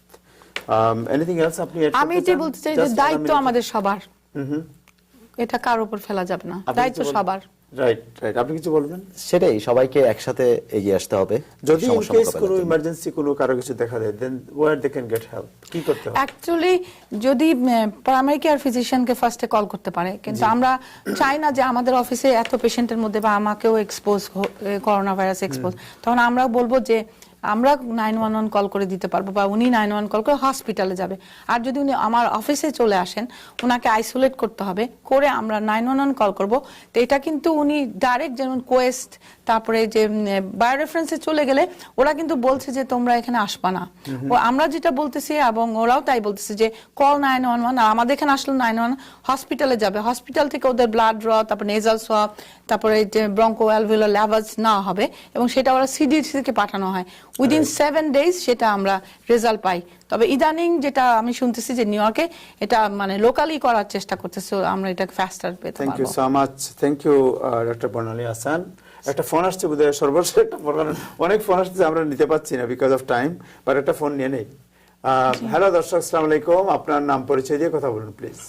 এনিথিং এলস আপনি আমি এটাই বলতে চাই যে দায়িত্ব আমাদের সবার, এটা কার উপর ফেলা যাবে না, দায়িত্ব সবার। রাইট রাইট, আপনি কিছু বলবেন? সেটাই, সবাইকে একসাথে এগিয়ে আসতে হবে। যদি ইন সমস্যা কেস মোকাবেলার কোনো জন্য। ইমার্জেন্সি কোনো কারো কিছু দেখা দেয়, then where they can get help, কি করতে হবে? অ্যাকচুয়ালি যদি প্রাইমারি কেয়ার ফিজিশিয়ানকে ফার্স্টে কল করতে পারে, কিন্তু আমরা চাই না যে আমাদের অফিসে এত পেশেন্টের মধ্যে বা আমাকেও এক্সপোজ, করোনা ভাইরাস এক্সপোজ, তখন আমরা বলবো যে আমরা 911 কল করে দিতে পারবো বা উনি 911 কল করে হসপিটালে যাবে। আর যদি উনি আমার অফিসে চলে আসেন, ওনাকে আইসোলেট করতে হবে, করে আমরা 911 কল করব। তো এটা কিন্তু উনি ডাইরেক্ট, যেমন কোয়েস্ট, তারপরে যে বায়োরেফারেন্সে চলে গেলে ওরা কিন্তু বলছে যে তোমরা এখানে আসবা না। ও আমরা যেটা বলতেছি এবং ওরাও তাই বলতেছে যে কল 911, আর আমাদের এখানে আসলে 911 হসপিটালে যাবে, হসপিটাল থেকে ওদের ব্লাড ড্র, তারপর নেজাল সোয়াব, তারপরে যে ব্রঙ্কো অ্যালভিওলার ল্যাভাজ নেওয়া হবে এবং সেটা ওরা সিডিসি থেকে পাঠানো হয়। উইদিন 7 days সেটা আমরা রেজাল্ট পাই। তবে ইদানিং যেটা আমি শুনতেছি যে নিউ ইয়র্কে এটা মানে লোকালি করার চেষ্টা করতেছে, আমরা এটা ফাস্টার পেতে থ্যাংক ইউ পারবো। So much, thank you doctor Barnali Hasan. একটা ফোন আসছে বোধহয়, সর্বশেষ একটা ফোন, অনেক ফোন আসছে আমরা নিতে পারছি না বিকজ অফ টাইম, বাট একটা ফোন নিয়ে নেই। হ্যালো দর্শক, আসসালামু আলাইকুম, আপনার নাম পরিচয় দিয়ে কথা বলুন প্লিজ।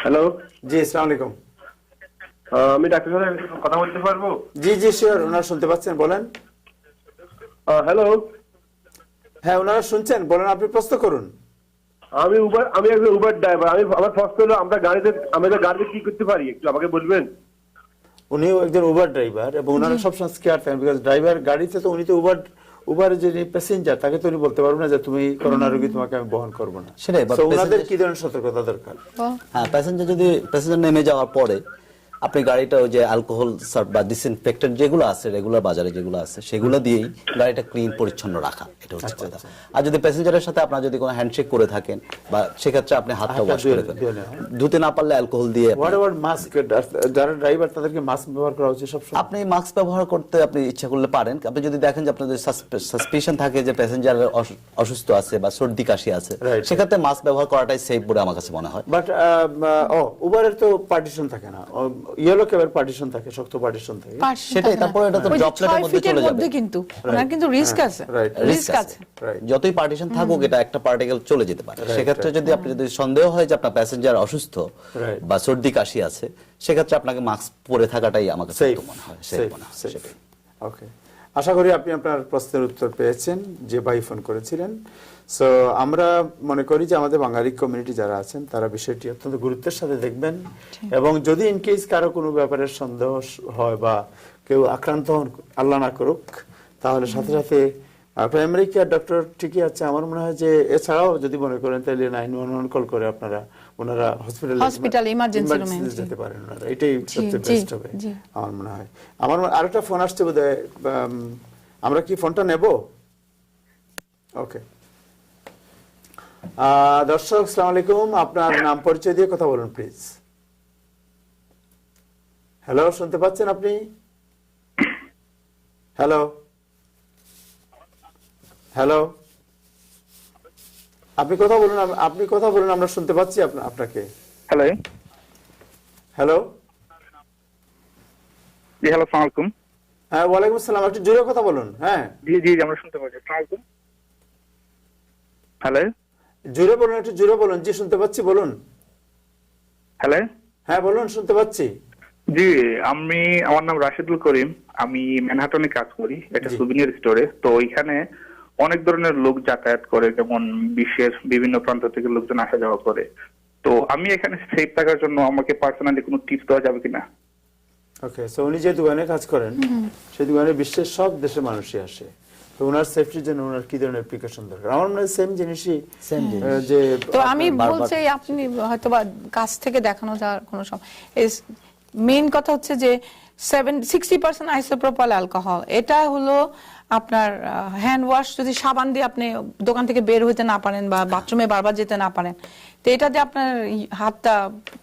হ্যালো, জি আসসালামু আলাইকুম। আমি ডাক্তার সাহেব কথা বলতে পারবো? জি জি শিওর, ওনারা শুনতে পাচ্ছেন, বলেন। হ্যালো, হ্যাঁ ওনারা শুনছেন, বলেন, আপনি প্রশ্ন করুন। আমি একজন উবার ড্রাইভার। আমার প্রশ্ন হলো, আমরা গাড়িতে কি করতে পারি একটু আমাকে বলবেন? উনিও একজন উবার ড্রাইভার এবং ওনারা সবসময় স্কেয়ার থাকেন, বিকজ ড্রাইভার গাড়িতে তো উনি তো উবারের যে প্যাসেঞ্জার, তাকে তো উনি বলতে পারবেন না যে তুমি করোনা রোগী, তোমাকে আমি বহন করবো না। সেটাই, but So, ওনাদের passenger- কি ধরনের সতর্কতা দরকার? হ্যাঁ, প্যাসেঞ্জার নেমে যাওয়ার পরে আপনি গাড়িটা ওই যে অ্যালকোহল বা ডিসইনফেক্টেন্ট যেগুলো আছে রেগুলার বাজারে যেগুলো আছে সেগুলো দিয়েই গাড়িটা ক্লিন পরিচ্ছন্ন রাখা, এটা হচ্ছে কথা। আর যদি প্যাসেঞ্জারের সাথে আপনার যদি কোনো হ্যান্ডশেক করে থাকেন বা সেক্ষেত্রে আপনি হাতটা হাতটা ওয়াশ করে ধুয়ে ফেলেন, ধুতে না পারলে অ্যালকোহল দিয়ে হোয়াট এভার মাস্ক, যারা ড্রাইভার তাদেরকে মাস্ক ব্যবহার করা উচিত সবসময়। আপনি মাস্ক ব্যবহার করতে আপনি ইচ্ছা করলে পারেন। আপনি যদি দেখেন যে আপনাদের সাসপিশন থাকে যে প্যাসেঞ্জার অসুস্থ আছে বা সর্দি কাশি আছে, সেক্ষেত্রে মাস্ক ব্যবহার করাটাই সেফ বলে আমার কাছে মনে হয়। বাট উবারের তো পার্টিশন থাকে না, ইয়েলো ক্যাবের পার্টিশন থাকে, শক্ত পার্টিশন থাকে। সেটাই, তারপরে এটা তো ড্রপলেটের মধ্যে চলে যাবে, কিন্তু ওনার কিন্তু রিস্ক আছে, রিস্ক আছে। যতই পার্টিশন থাকুক এটা একটা পার্টিকেল চলে যেতে পারে। সেক্ষেত্রে যদি আপনি যদি সন্দেহ হয় যে আপনার প্যাসেঞ্জার অসুস্থ বা সর্দি কাশি আছে, সেক্ষেত্রে আপনাকে মাস্ক পরে থাকাটাই আমার কাছে মনে হয় সেফ মনে হয়। সেটাই। ওকে, আশা করি আপনি আপনার প্রশ্নের উত্তর পেয়েছেন যে ভাই ফোন করেছিলেন। সো আমরা মনে করি যে আমাদের বাঙালি কমিউনিটি যারা আছেন তারা বিষয়টি অত্যন্ত গুরুত্বের সাথে দেখবেন, এবং যদি ইন কেস কারো কোনো ব্যাপারে সন্দেহ হয় বা কেউ আক্রান্ত হন, আল্লাহ না করুক, তাহলে সাথে সাথে প্রাইমারি কেয়ার ডক্টর ঠিকই আছে। আমার মনে হয় যে এছাড়াও যদি মনে করেন তাহলে 911 কল করে ওনারা হসপিটাল ইমার্জেন্সি রুমে যেতে পারেন, ওনারা এটাই সবচেয়ে বেস্ট হবে আমার মনে হয়। আমার আরেকটা ফোন আসছে বোধহয়, আমরা কি ফোনটা নেব? ওকে, দর্শক আসসালামু আলাইকুম, আপনার নাম পরিচয় দিয়ে কথা বলুন প্লিজ। হ্যালো, শুনতে পাচ্ছেন আপনি? হ্যালো হ্যালো, আপনি কথা বলুন, আমরা শুনতে পাচ্ছি আপনাকে। হ্যালো হ্যালো, জি হ্যালো, আসসালামু আলাইকুম। হ্যাঁ ওয়ালাইকুম আসসালাম, একটু জোরে কথা বলুন। হ্যাঁ জি জি আমরা শুনতে পাচ্ছি। আসসালামু আলাইকুম। হ্যালো, জোরে বলুন, একটু জোরে বলুন। জি শুনতে পাচ্ছি, বলুন। হ্যালো, হ্যাঁ বলুন, শুনতে পাচ্ছি। জি আমার নাম রাশিদুল করিম, আমি ম্যানহাটনে কাজ করি, একটা সুভিনিয়ার স্টোরে। তো এখানে অনেক ধরনের লোক যাতায়াত করে, যেমন বিশ্বের বিভিন্ন প্রান্ত থেকে লোকজন আসা যাওয়া করে। তো আমি এখানে সেফ থাকার জন্য আমাকে পার্সোনালি কোনো টিপস দেওয়া যাবে কিনা? ওকে, সো উনি যে দোকানে কাজ করেন সেই দোকানে বিশ্বের সব দেশের মানুষই আসে, তো ওনার সেফটির জন্য ওনার কি ধরনের প্রিকশন দরকার? আমার মনে হয় সেম জিনিসই যে তো আমি বলছি আপনি হয়তো বা কাছ থেকে দেখানো যাওয়ার কোনো সময় মেইন কথা হচ্ছে যে 60% আইসোপ্রোপাইল অ্যালকোহল, এটা হলো আপনার হ্যান্ড ওয়াশ। যদি সাবান দিয়ে আপনি দোকান থেকে বের হইতে না পারেন বা বাথরুমে বারবার যেতে না পারেন, তো এটা দিয়ে আপনার হাতটা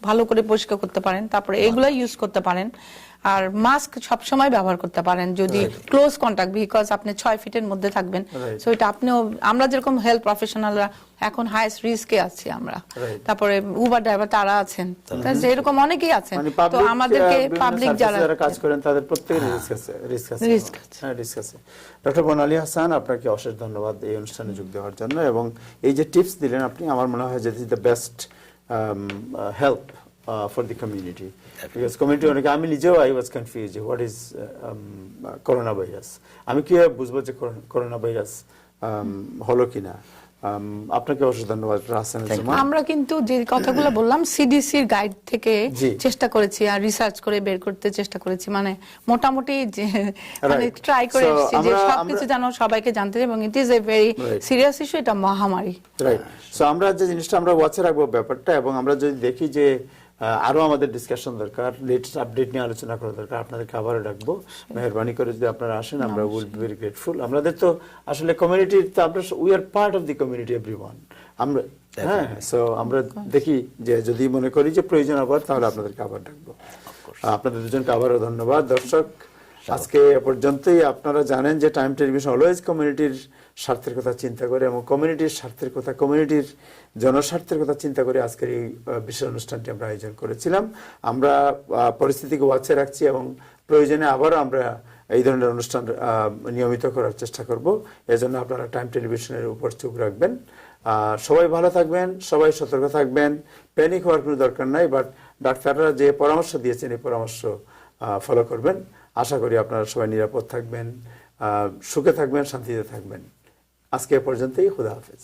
ভালো করে পরিষ্কার করতে পারেন, তারপরে এগুলো ইউজ করতে পারেন। আর মাস্ক সবসময় ব্যবহার করতে পারেন যদি ক্লোজ কন্টাক্ট, বিকজ আপনি 6 ফিটের মধ্যে থাকবেন। সো এটা আপনিও, আমরা যেরকম হেলথ প্রফেশনালরা এখন হাইস্ট রিস্কে আছি আমরা, তারপরে উবার ড্রাইভার তারা আছেন, এরকম অনেকেই আছেন। তো আমাদেরকে পাবলিক যারা কাজ করেন তাদের প্রত্যেকের রিস্ক আছে। ডক্টর বনালী হাসান, আপনাকে অশেষ ধন্যবাদ এই অনুষ্ঠানে যোগ দেওয়ার জন্য, এবং এই যে টিপস দিলেন আপনি, আমার মনে হয় যে the best help for the community. Because community অনেকে, আমি নিজেও I was confused what is corona virus, আমি কিভাবে বুঝবো যে করোনা ভাইরাস হলো কিনা। আপনাকে অশেষ ধন্যবাদ হাসান। আমরা কিন্তু যে কথাগুলো বললাম সিডিসির গাইড থেকে চেষ্টা করেছি আর রিসার্চ করে বের করতে চেষ্টা করেছি, মানে মোটামুটি মানে ট্রাই করে এসেছি যে সবকিছু যেন সবাইকে জানতে, এবং it is a very serious issue, এটা মহামারী। রাইট। সো আমরা যে জিনিসটা আমরা ওয়াচে রাখবো ব্যাপারটা, এবং আমরা যদি দেখি যে আরো আমাদের ডিসকাশন দরকার, লেটেস্ট আপডেট নিয়ে আলোচনা করা দরকার, আপনাদেরকে আবারও ডাকবো। মেহরবানি করে যদি আপনারা আসেন, আমরা উইল বি ভেরি গ্রেটফুল। আমাদের তো আসলে কমিউনিটির তো আমরা, we are part of the community everyone. আমরা হ্যাঁ, সো আমরা দেখি যে যদি মনে করি যে প্রয়োজন আবার, তাহলে আপনাদেরকে আবার ডাকবো। আপনাদের দুজনকে আবারও ধন্যবাদ। দর্শক, আজকে এ পর্যন্তই। আপনারা জানেন যে টাইম টেলিভিশন অলওয়েজ কমিউনিটির স্বার্থের কথা চিন্তা করে, এবং কমিউনিটির স্বার্থের কথা, কমিউনিটির জনস্বার্থের কথা চিন্তা করে আজকের এই বিশেষ অনুষ্ঠানটি আমরা আয়োজন করেছিলাম। আমরা পরিস্থিতিকে ওয়াচে রাখছি, এবং প্রয়োজনে আবারও আমরা এই ধরনের অনুষ্ঠান নিয়মিত করার চেষ্টা করব। এজন্য আপনারা টাইম টেলিভিশনের উপর চোখ রাখবেন। সবাই ভালো থাকবেন, সবাই সতর্ক থাকবেন, প্যানিক হওয়ার কোনো দরকার নাই, বাট ডাক্তাররা যে পরামর্শ দিয়েছেন এই পরামর্শ ফলো করবেন। আশা করি আপনারা সবাই নিরাপদ থাকবেন, সুখে থাকবেন, শান্তিতে থাকবেন। আজকে এ পর্যন্তই। খুদা হাফেজ।